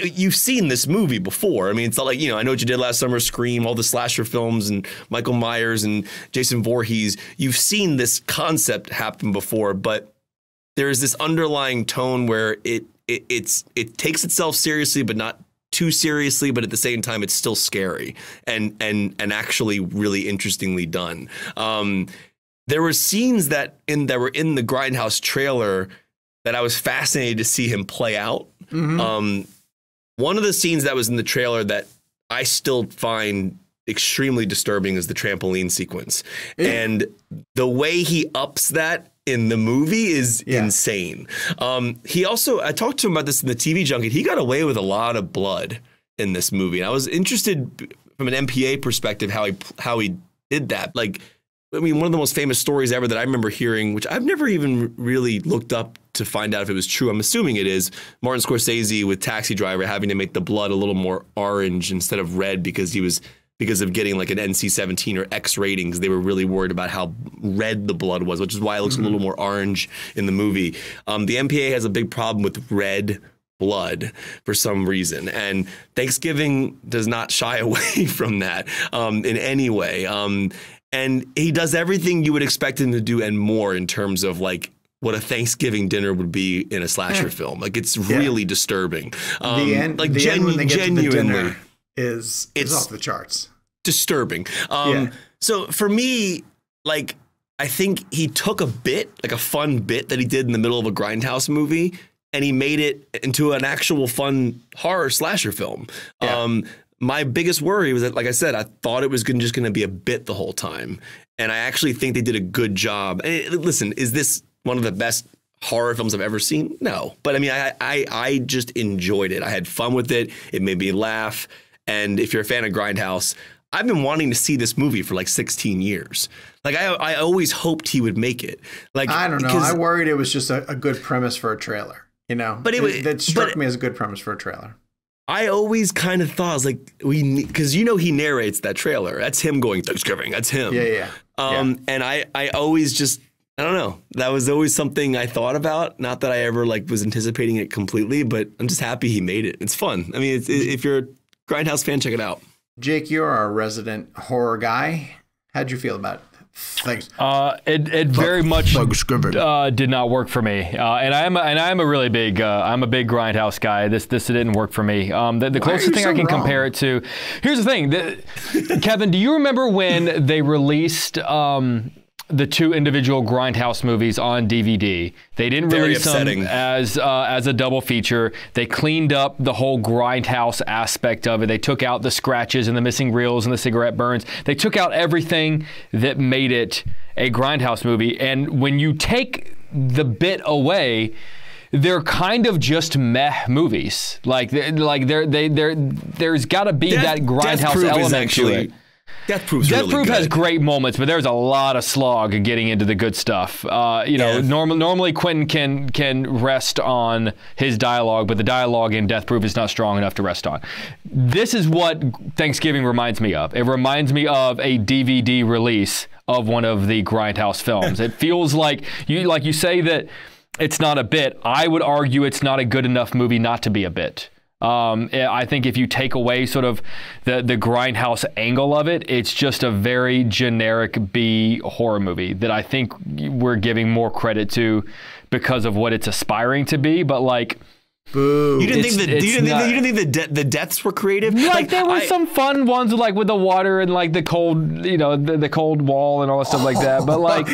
you've seen this movie before. I mean, it's not like, I Know What You Did Last Summer, Scream, all the slasher films and Michael Myers and Jason Voorhees. You've seen this concept happen before, but there's this underlying tone where it takes itself seriously, but not too seriously, but at the same time, it's still scary and actually really interestingly done. There were scenes that were in the Grindhouse trailer that I was fascinated to see him play out. Mm-hmm. One of the scenes that was in the trailer that I still find extremely disturbing is the trampoline sequence. Yeah. And the way he ups that in the movie is insane. He also, I talked to him about this in the TV junket, he got away with a lot of blood in this movie. And I was interested from an MPA perspective how he did that. Like, I mean, one of the most famous stories ever that I remember hearing, which I've never even really looked up to find out if it was true. I'm assuming it is. Martin Scorsese with Taxi Driver having to make the blood a little more orange instead of red because of getting like an NC-17 or X ratings. They were really worried about how red the blood was, which is why it looks a little more orange in the movie. The MPA has a big problem with red blood for some reason, and Thanksgiving does not shy away from that in any way. And he does everything you would expect him to do and more in terms of like what a Thanksgiving dinner would be in a slasher film. Like, it's really disturbing. The end when they get to the dinner is off the charts. Disturbing. So for me, like, I think he took a bit, like a fun bit that he did in the middle of a Grindhouse movie, and he made it into an actual fun horror slasher film. Yeah. My biggest worry was that, like I said, I thought it was just going to be a bit the whole time. And I actually think they did a good job. And listen, is this one of the best horror films I've ever seen? No. But I mean, I just enjoyed it. I had fun with it. It made me laugh. And if you're a fan of Grindhouse, I've been wanting to see this movie for like 16 years. Like, I always hoped he would make it. Like, I don't know. I worried it was just a good premise for a trailer, But that struck me as a good premise for a trailer. I always kind of thought, I was like, because he narrates that trailer. That's him going, Thanksgiving. That's him. Yeah. And I always just, I don't know. That was always something I thought about. Not that I ever like was anticipating it completely, but I'm just happy he made it. It's fun. I mean, if you're a Grindhouse fan, check it out. Jake, you're our resident horror guy. How'd you feel about it? Thanks. It very much did not work for me, and I'm a really big I'm a big Grindhouse guy. This didn't work for me. The closest thing I can compare it to. Here's the thing, Kevin. Do you remember when they released the two individual Grindhouse movies on DVD? They didn't release them as a double feature. They cleaned up the whole Grindhouse aspect of it. They took out the scratches and the missing reels and the cigarette burns. They took out everything that made it a Grindhouse movie. And when you take the bit away, they're kind of just meh movies. There's got to be that Grindhouse element to it. Death Proof has great moments, but there's a lot of slog getting into the good stuff. Normally Quentin can rest on his dialogue, but the dialogue in Death Proof is not strong enough to rest on. This is what Thanksgiving reminds me of. It reminds me of a DVD release of one of the Grindhouse films. It feels like you say that it's not a bit. I would argue it's not a good enough movie not to be a bit. I think if you take away sort of the Grindhouse angle of it, it's just a very generic B horror movie that I think we're giving more credit to because of what it's aspiring to be. But like, Boo. You didn't think the deaths were creative? Like there were some fun ones with the water and like the cold, the cold wall and all that stuff like that. But like,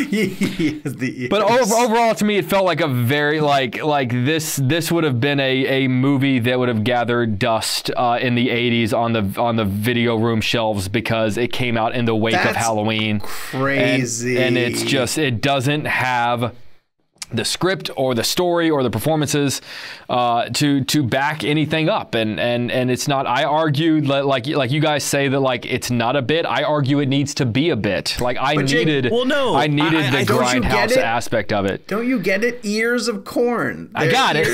overall to me, it felt like a very like this would have been a movie that would have gathered dust in the 80s on the video room shelves because it came out in the wake of Halloween. Crazy. And it's just, it doesn't have the script or the story or the performances to back anything up, and it's not. I argue like you guys say that like it's not a bit. I argue it needs to be a bit. Like I needed the Grindhouse aspect of it. Don't you get it? Ears of corn. I got it.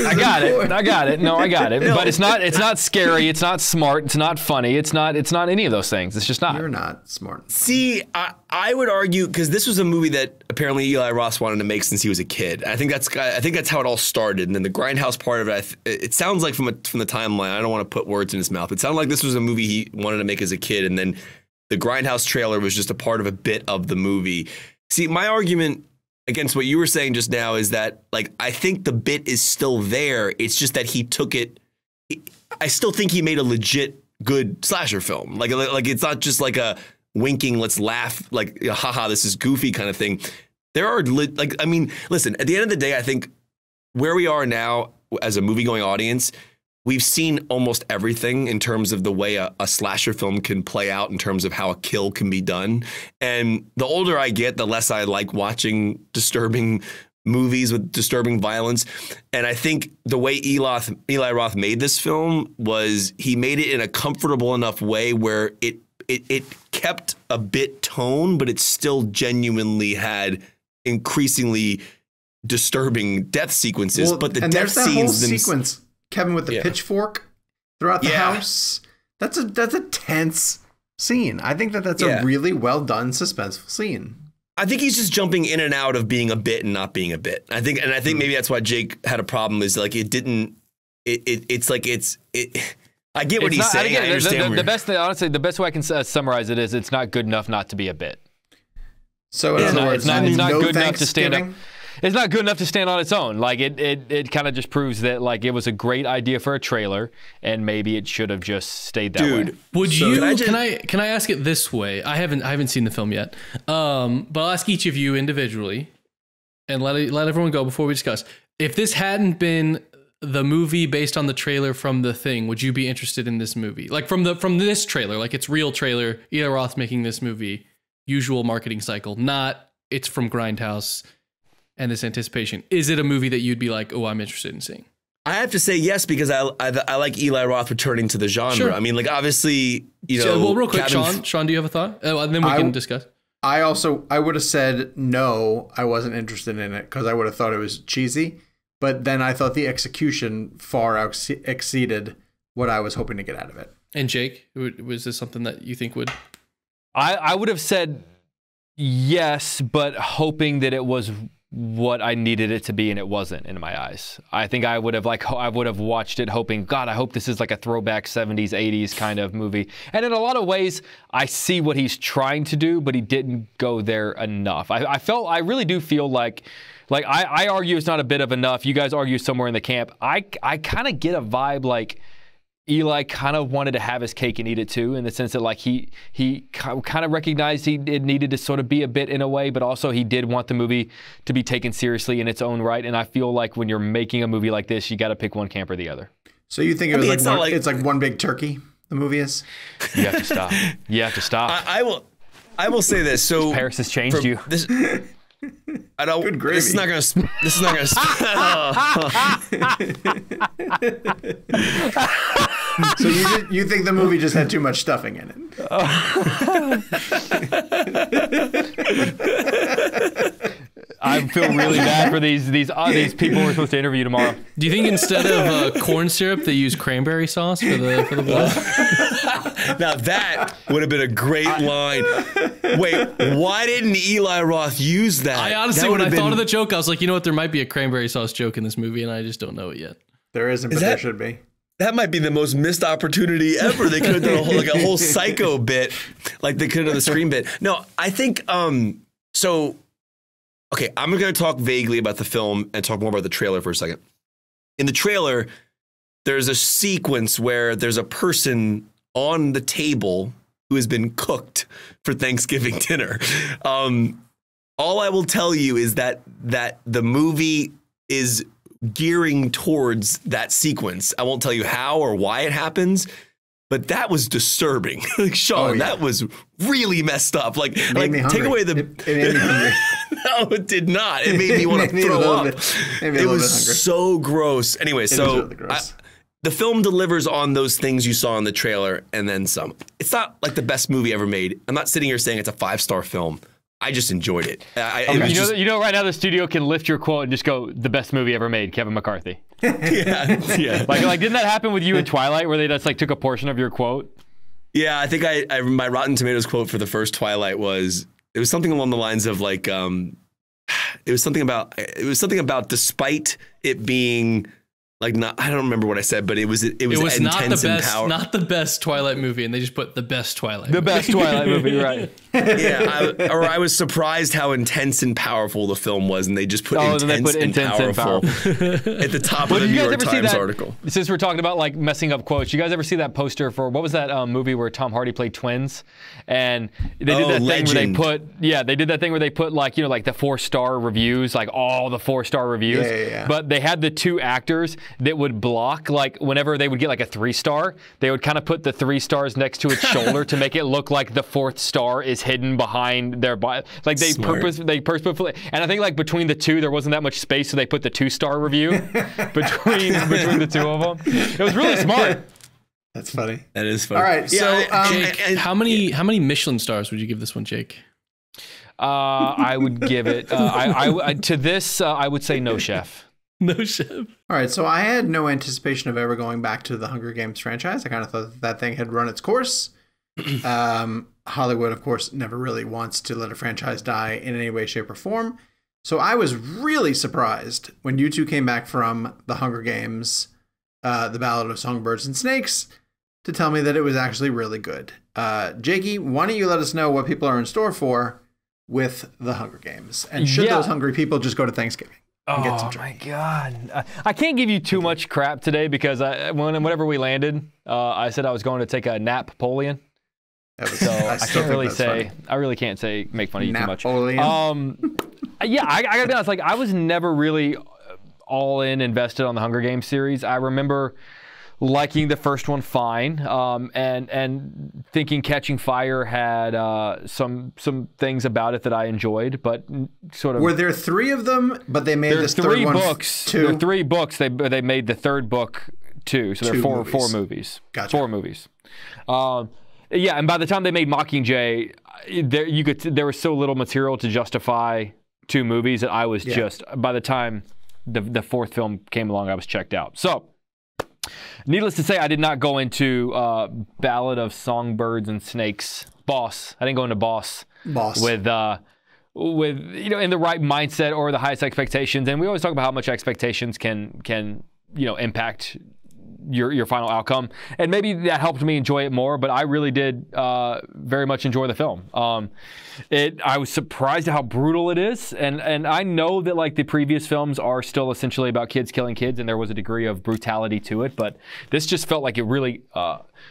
No, I got it. No. But it's not scary. It's not smart. It's not funny. It's not any of those things. It's just not. You're not smart. See, I would argue because this was a movie that apparently Eli Roth wanted to make since he was a kid. I think that's how it all started. And then the Grindhouse part of it, it sounds like from the timeline. I don't want to put words in his mouth. It sounded like this was a movie he wanted to make as a kid, and then the Grindhouse trailer was just a part of a bit of the movie. See, my argument against what you were saying just now is that like I think the bit is still there. It's just that he took it. I still think he made a legit good slasher film. Like it's not just like a winking, let's laugh, like haha, this is goofy kind of thing. There are listen, at the end of the day, I think where we are now as a movie-going audience, we've seen almost everything in terms of the way a slasher film can play out in terms of how a kill can be done. And the older I get, the less I like watching disturbing movies with disturbing violence. And I think the way Eli Roth made this film was he made it in a comfortable enough way where it kept a bit tone, but it still genuinely had increasingly disturbing death sequences. But the death scenes, whole sequence, Kevin with the pitchfork throughout the house. That's a tense scene. I think that's a really well done suspenseful scene. I think he's just jumping in and out of being a bit and not being a bit. I think maybe that's why Jake had a problem. Is like it didn't. It's like it's. I get what he's saying. I understand. The best thing, honestly, the best way I can summarize it is it's not good enough not to be a bit. So in other words, it's not good enough to stand up. It's not good enough to stand on its own. Like it kind of just proves that like it was a great idea for a trailer, and maybe it should have just stayed that way. Would you? Can I ask it this way? I haven't seen the film yet, but I'll ask each of you individually, and let everyone go before we discuss. If this hadn't been the movie based on the trailer from The Thing, would you be interested in this movie? Like from this trailer, like it's real trailer, Eli Roth making this movie, usual marketing cycle, not it's from Grindhouse and this anticipation. Is it a movie that you'd be like, oh, I'm interested in seeing? I have to say yes, because I like Eli Roth returning to the genre. Sure. I mean, like obviously, well, real quick, Sean, do you have a thought? And then we can discuss. I would have said no, I wasn't interested in it because I would have thought it was cheesy. But then I thought the execution far exceeded what I was hoping to get out of it. And Jake, was this something that you think would? I would have said yes, but hoping that it was what I needed it to be, and it wasn't in my eyes. I think I would have watched it hoping, God, I hope this is like a throwback 70s, 80s kind of movie. And in a lot of ways, I see what he's trying to do, but he didn't go there enough. I really do feel like I argue it's not a bit of enough. You guys argue somewhere in the camp. I kind of get a vibe like Eli kind of wanted to have his cake and eat it too, in the sense that like he kind of recognized it needed to sort of be a bit in a way, but also he did want the movie to be taken seriously in its own right. And I feel like when you're making a movie like this, you got to pick one camp or the other. So you think it's like one big turkey? The movie is. You have to stop. You have to stop. I will say this. So Paris has changed you. I don't. Good gravy. This is not gonna. So you think the movie just had too much stuffing in it? I feel really bad for these people we're supposed to interview tomorrow. Do you think instead of corn syrup they use cranberry sauce for the blood? Now that would have been a great line. Wait, why didn't Eli Roth use that? I honestly, when I thought of the joke, I was like, you know what? There might be a cranberry sauce joke in this movie, and I just don't know it yet. There isn't, but there should be. That might be the most missed opportunity ever. They could have done a whole Psycho bit, like they could have done the Scream bit. No, I think so. Okay, I'm going to talk vaguely about the film and talk more about the trailer for a second. In the trailer, there's a sequence where there's a person on the table who has been cooked for Thanksgiving dinner. All I will tell you is that the movie is gearing towards that sequence. I won't tell you how or why it happens, but that was disturbing. Like, Sean, that was really messed up. Like take away the. It made me hungry. No, it did not. It made me want to throw up. It was so gross. Anyway, so the film delivers on those things you saw in the trailer and then some. It's not like the best movie ever made. I'm not sitting here saying it's a 5-star film. I just enjoyed it. You know, right now the studio can lift your quote and just go, the best movie ever made, Kevin McCarthy. Yeah. Like didn't that happen with you in Twilight, where they just like took a portion of your quote? Yeah, I think my Rotten Tomatoes quote for the first Twilight was, it was something along the lines of like, it was something about despite it being like, not, I don't remember what I said, but it was intense not the best, and powerful. not the best Twilight movie, and they just put the best Twilight. The best Twilight movie, right? Yeah, I was surprised how intense and powerful the film was, and they just put intense and powerful at the top of the New York Times article. Since we're talking about like messing up quotes, you guys ever see that poster for what was that movie where Tom Hardy played twins, and they did that thing where they did that thing where they put like, you know, like the 4-star reviews, like all the 4-star reviews, but they had the two actors that would block, like whenever they would get like a 3-star, they would kind of put the 3 stars next to its shoulder to make it look like the 4th star is hidden behind their body. Like they purposefully, and I think like between the two there wasn't that much space, so they put the 2-star review between the two of them. It was really smart. That's funny. That is funny. All right, so Jake, how many Michelin stars would you give this one, Jake? I would give it to this. I would say no chef. No chef. All right, so I had no anticipation of ever going back to the Hunger Games franchise. I kind of thought that thing had run its course. Hollywood, of course, never really wants to let a franchise die in any way, shape, or form. So I was really surprised when you two came back from the Hunger Games, The Ballad of Songbirds and Snakes, to tell me that it was actually really good. Jakey, why don't you let us know what people are in store for with the Hunger Games? And should those hungry people just go to Thanksgiving? Oh my God. I can't give you too much crap today because whenever we landed, I said I was going to take a Napoleon. So I can't really say, I really can't say, make fun of you too much. Yeah, I gotta be honest, like I was never really all in invested on the Hunger Games series. I remember liking the first one fine, and thinking Catching Fire had some things about it that I enjoyed, but sort of. Were there 3 of them, but they made this third one two? There are 3 books. They made the third book 2, so there are four movies. Gotcha. 4 movies. Yeah, and by the time they made Mockingjay, there was so little material to justify 2 movies that I was just, by the time the 4th film came along, I was checked out. So. Needless to say, I did not go into Ballad of Songbirds and Snakes. Boss. I didn't go into Boss. With you know, in the right mindset or the highest expectations. And we always talk about how much expectations can you know, impact your final outcome. And maybe that helped me enjoy it more, but I really did very much enjoy the film. I was surprised at how brutal it is. And I know that like the previous films are still essentially about kids killing kids, and there was a degree of brutality to it, but this just felt like it really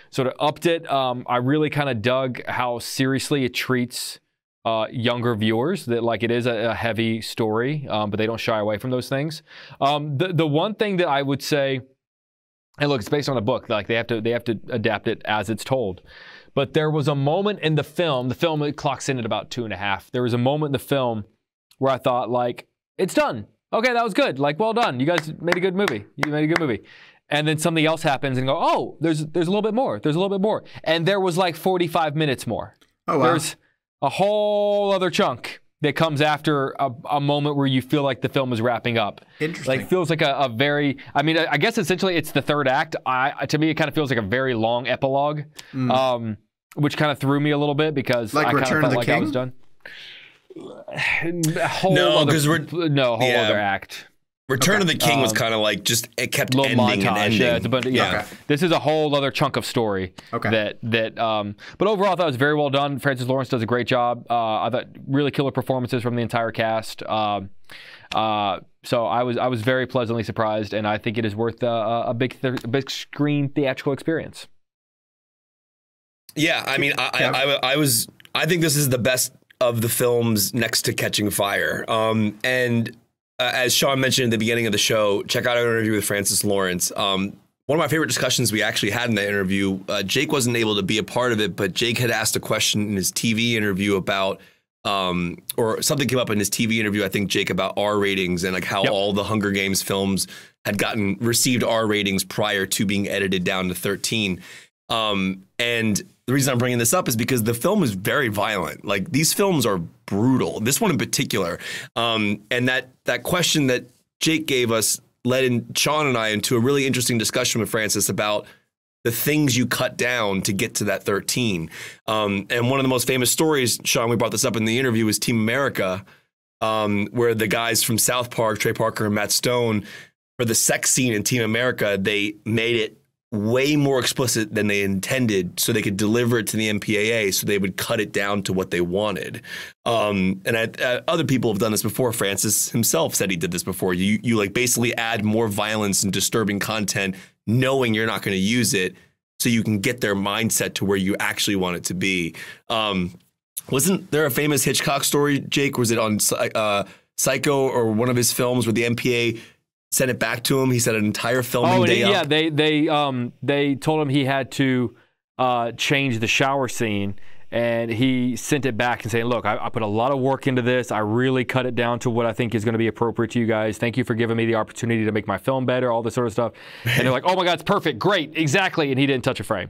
sort of upped it. I really kind of dug how seriously it treats younger viewers, that like it is a heavy story, but they don't shy away from those things. The one thing that I would say, and look, it's based on a book. Like they have to adapt it as it's told. But there was a moment in the film it clocks in at about 2.5. There was a moment in the film where I thought, like, it's done. Okay, that was good. Like, well done. You guys made a good movie. You made a good movie. And then something else happens and go, oh, there's a little bit more. There's a little bit more. And there was like 45 minutes more. Oh, wow. There's a whole other chunk that comes after a moment where you feel like the film is wrapping up. Interesting. Like feels like a very, I mean, I guess essentially it's the 3rd act. To me, it kind of feels like a very long epilogue, which kind of threw me a little bit because like I kind of felt like I was done. A whole other act. Return of the King was kind of like just it kept little ending montage. and ending. Yeah, it's a bunch, yeah. Okay. This is a whole other chunk of story. Okay. But overall, I thought it was very well done. Francis Lawrence does a great job. I thought really killer performances from the entire cast. So I was very pleasantly surprised, and I think it is worth a big screen theatrical experience. Yeah, I mean, I think this is the best of the films next to Catching Fire. As Sean mentioned at the beginning of the show, check out our interview with Francis Lawrence. One of my favorite discussions we actually had in that interview, Jake wasn't able to be a part of it, but Jake had asked a question in his TV interview about, or something came up in his TV interview, I think, Jake, about R ratings and like how all the Hunger Games films had received R ratings prior to being edited down to 13. And the reason I'm bringing this up is because the film is very violent. Like, these films are brutal. This one in particular. And that question that Jake gave us led Sean and I into a really interesting discussion with Francis about the things you cut down to get to that 13. And one of the most famous stories, Sean, we brought this up in the interview, was Team America, where the guys from South Park, Trey Parker and Matt Stone, for the sex scene in Team America, they made it way more explicit than they intended so they could deliver it to the MPAA, so they would cut it down to what they wanted. Other people have done this before. Francis himself said he did this before. You like basically add more violence and disturbing content knowing you're not going to use it so you can get their mindset to where you actually want it to be. Wasn't there a famous Hitchcock story, Jake? Was it on Psycho or one of his films where the MPA sent it back to him? He said an entire filming day up. Yeah, they told him he had to change the shower scene, and he sent it back and saying, look, I put a lot of work into this. I really cut it down to what I think is going to be appropriate to you guys. Thank you for giving me the opportunity to make my film better, all this sort of stuff. And they're like, oh my God, it's perfect, great, exactly. And he didn't touch a frame.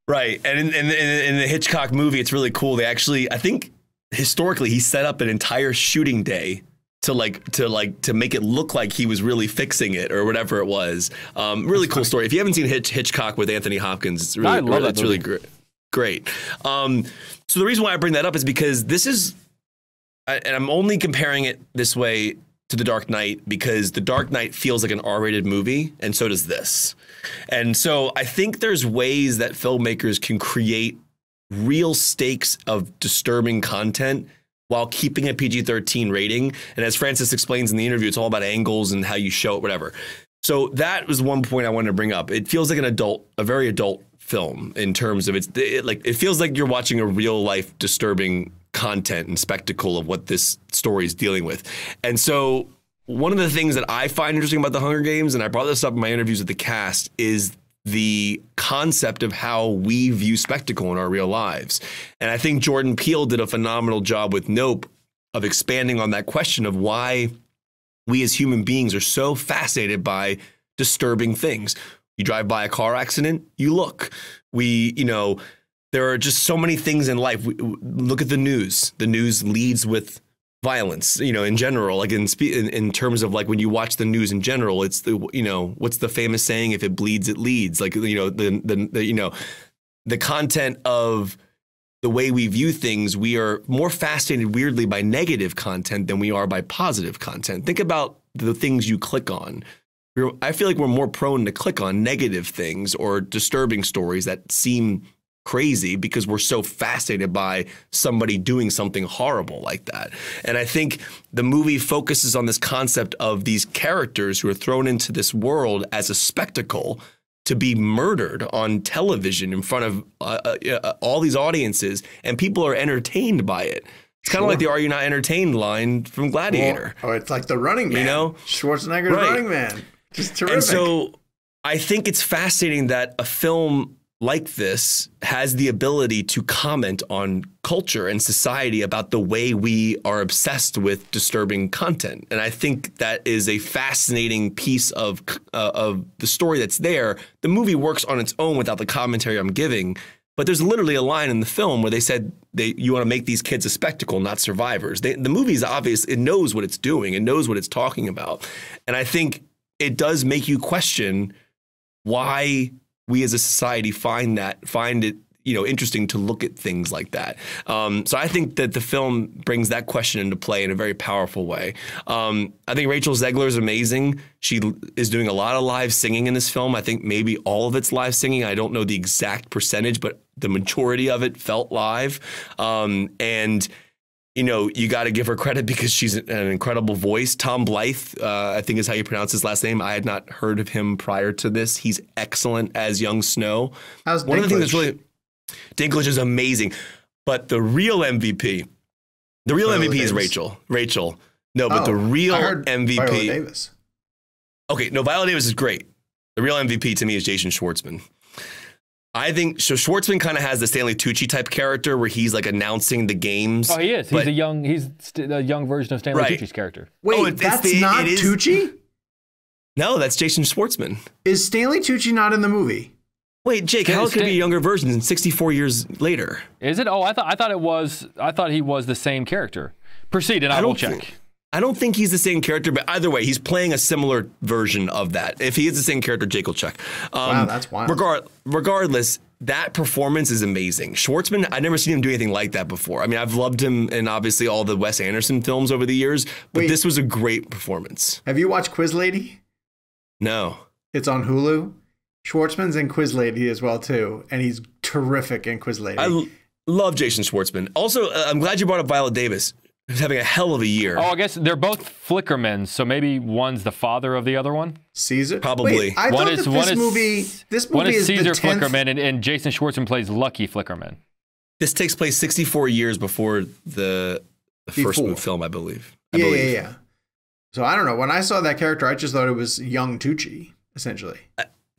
Right. And in the Hitchcock movie, it's really cool. They actually, I think historically, he set up an entire shooting day to make it look like he was really fixing it or whatever it was. Really cool story. If you haven't seen Hitchcock with Anthony Hopkins, it's really, really great. So the reason why I bring that up is because this is, and I'm only comparing it this way to The Dark Knight because The Dark Knight feels like an R-rated movie, and so does this. And so I think there's ways that filmmakers can create real stakes of disturbing content while keeping a PG-13 rating. And as Francis explains in the interview, it's all about angles and how you show it, whatever. So that was one point I wanted to bring up. It feels like a very adult film in terms of it feels like you're watching a real life disturbing content and spectacle of what this story is dealing with. And so one of the things that I find interesting about the Hunger Games, and I brought this up in my interviews with the cast, is the concept of how we view spectacle in our real lives. And I think Jordan Peele did a phenomenal job with Nope of expanding on that question of why we as human beings are so fascinated by disturbing things. You drive by a car accident, you look. There are just so many things in life. Look at the news. The news leads with violence, in general, like in terms of like when you watch the news in general, it's what's the famous saying? If it bleeds, it leads. Like, the content of the way we view things, we are more fascinated weirdly by negative content than we are by positive content. Think about the things you click on. I feel like we're more prone to click on negative things or disturbing stories that seem crazy because we're so fascinated by somebody doing something horrible like that. And I think the movie focuses on this concept of these characters who are thrown into this world as a spectacle to be murdered on television in front of all these audiences, and people are entertained by it. It's kind of like the "Are you not entertained?" line from Gladiator. Well, it's like the Running Man. Schwarzenegger's Running Man. Just terrific. And so I think it's fascinating that a film like this has the ability to comment on culture and society about the way we are obsessed with disturbing content. And I think that is a fascinating piece of the story that's there. The movie works on its own without the commentary I'm giving, but there's literally a line in the film where they said you want to make these kids a spectacle, not survivors. The movie's obvious. It knows what it's doing. It knows what it's talking about. And I think it does make you question why we as a society find it, interesting to look at things like that. So I think that the film brings that question into play in a very powerful way. I think Rachel Zegler is amazing. She is doing a lot of live singing in this film. I think maybe all of it's live singing. I don't know the exact percentage, but the majority of it felt live. And you got to give her credit because she's an incredible voice. Tom Blythe, I think is how you pronounce his last name. I had not heard of him prior to this. He's excellent as young Snow. How's one Dinklage? of the things that's really Dinklage is amazing, but the real MVP is Rachel. No, but the real MVP. Viola Davis. Okay, no, Viola Davis is great. The real MVP to me is Jason Schwartzman. I think so. Schwartzman kind of has the Stanley Tucci type character where he's like announcing the games. Oh, he is. He's a young version of Stanley Tucci's character. Wait, that's not Tucci? No, that's Jason Schwartzman. Is Stanley Tucci not in the movie? Wait, Jake, how could it be a younger version than 64 years later? Is it? Oh, I thought he was the same character. Proceed, and I will check. I don't think he's the same character, but either way, he's playing a similar version of that. If he is the same character, Jake will check. Wow, that's wild. Regardless, that performance is amazing. Schwartzman, I've never seen him do anything like that before. I mean, I've loved him in obviously all the Wes Anderson films over the years, but this was a great performance. Have you watched Quiz Lady? No. It's on Hulu. Schwartzman's in Quiz Lady as well, too, and he's terrific in Quiz Lady. I love Jason Schwartzman. Also, I'm glad you brought up Viola Davis. Who's having a hell of a year. Oh, I guess they're both Flickermen, so maybe one's the father of the other one? Caesar? Probably. Wait, I thought this movie is Caesar the 10th... Flickerman, and Jason Schwartzman plays Lucky Flickerman. This takes place 64 years before the first film, I believe. Yeah. So I don't know. When I saw that character, I just thought it was young Tucci, essentially.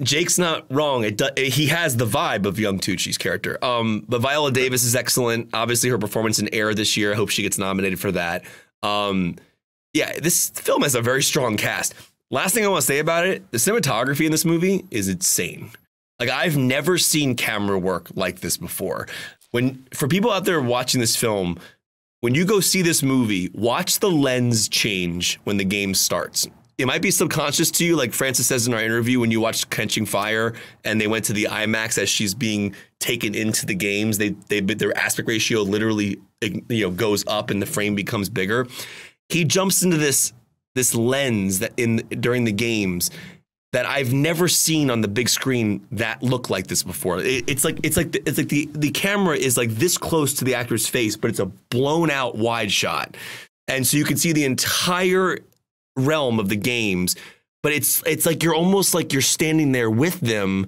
Jake's not wrong. He has the vibe of young Tucci's character. But Viola Davis is excellent. Obviously, her performance in Air this year, I hope she gets nominated for that. This film has a very strong cast. Last thing I want to say about it, the cinematography in this movie is insane. Like, I've never seen camera work like this before. For people out there watching this film, when you go see this movie, watch the lens change when the game starts. It might be subconscious to you, like Frances says in our interview, when you watched Catching Fire and they went to the IMAX as she's being taken into the games, their aspect ratio literally goes up and the frame becomes bigger. He jumps into this lens that during the games that I've never seen on the big screen that look like this before. It's like the camera is like this close to the actor's face, but it's a blown out wide shot, and so you can see the entire realm of the games, but it's like you're almost like you're standing there with them,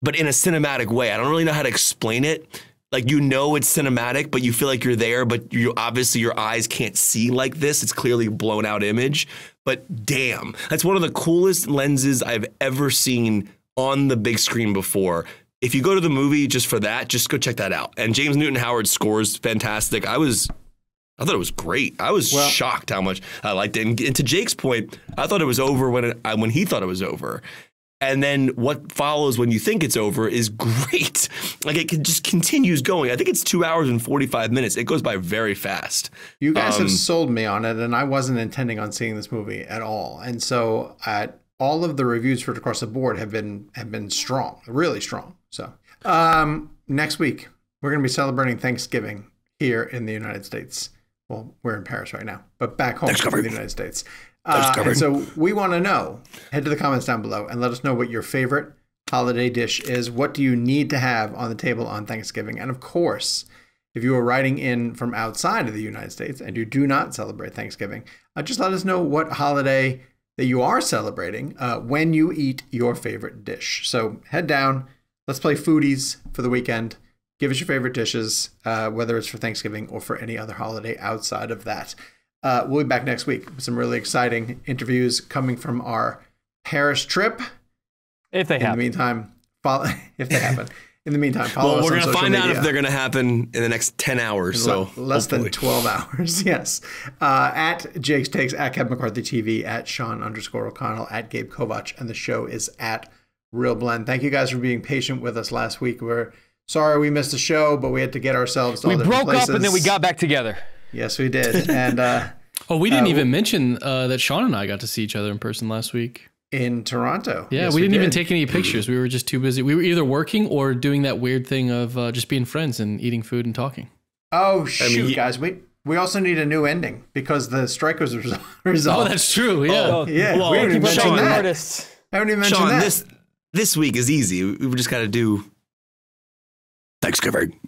but in a cinematic way. I don't really know how to explain it. Like, it's cinematic, but you feel like you're there, but obviously your eyes can't see like this. It's clearly a blown out image, but damn, that's one of the coolest lenses I've ever seen on the big screen before. If you go to the movie just for that, just go check that out. And James Newton Howard's score is fantastic. I thought it was great. I was shocked how much I liked it. And to Jake's point, I thought it was over when he thought it was over. And then what follows when you think it's over is great. Like, it just continues going. I think it's 2 hours and 45 minutes. It goes by very fast. You guys have sold me on it, and I wasn't intending on seeing this movie at all. And so all of the reviews for it across the board have been strong, really strong. So next week, we're going to be celebrating Thanksgiving here in the United States. Well, we're in Paris right now, but back home in the United States. And so we want to know, head to the comments down below and let us know what your favorite holiday dish is. What do you need to have on the table on Thanksgiving? And of course, if you are writing in from outside of the United States and you do not celebrate Thanksgiving, just let us know what holiday that you are celebrating when you eat your favorite dish. So head down, let's play foodies for the weekend. Give us your favorite dishes, whether it's for Thanksgiving or for any other holiday outside of that. We'll be back next week with some really exciting interviews coming from our Paris trip. If they happen. In the meantime, follow us on social media. Well, we're going to find out if they're going to happen in the next 10 hours. So less than 12 hours, yes. At Jake's Takes, at Kevin McCarthy TV, at Sean_O'Connell, at Gabe Kovach, and the show is at Real Blend. Thank you guys for being patient with us last week. We're sorry we missed the show, but we had to get ourselves to all different places. We broke up and then we got back together. Yes, we did. And we didn't even mention that Sean and I got to see each other in person last week. in Toronto. Yeah, Yes, we didn't even did. take any pictures. We were just too busy. We were either working or doing that weird thing of just being friends and eating food and talking. Oh, shoot, guys. We also need a new ending because the strike was resolved. Oh, that's true. Yeah. Oh, Yeah, well, we haven't even mentioned that. artists. I haven't even mentioned Sean, that. this week is easy. We just got to do Thanksgiving.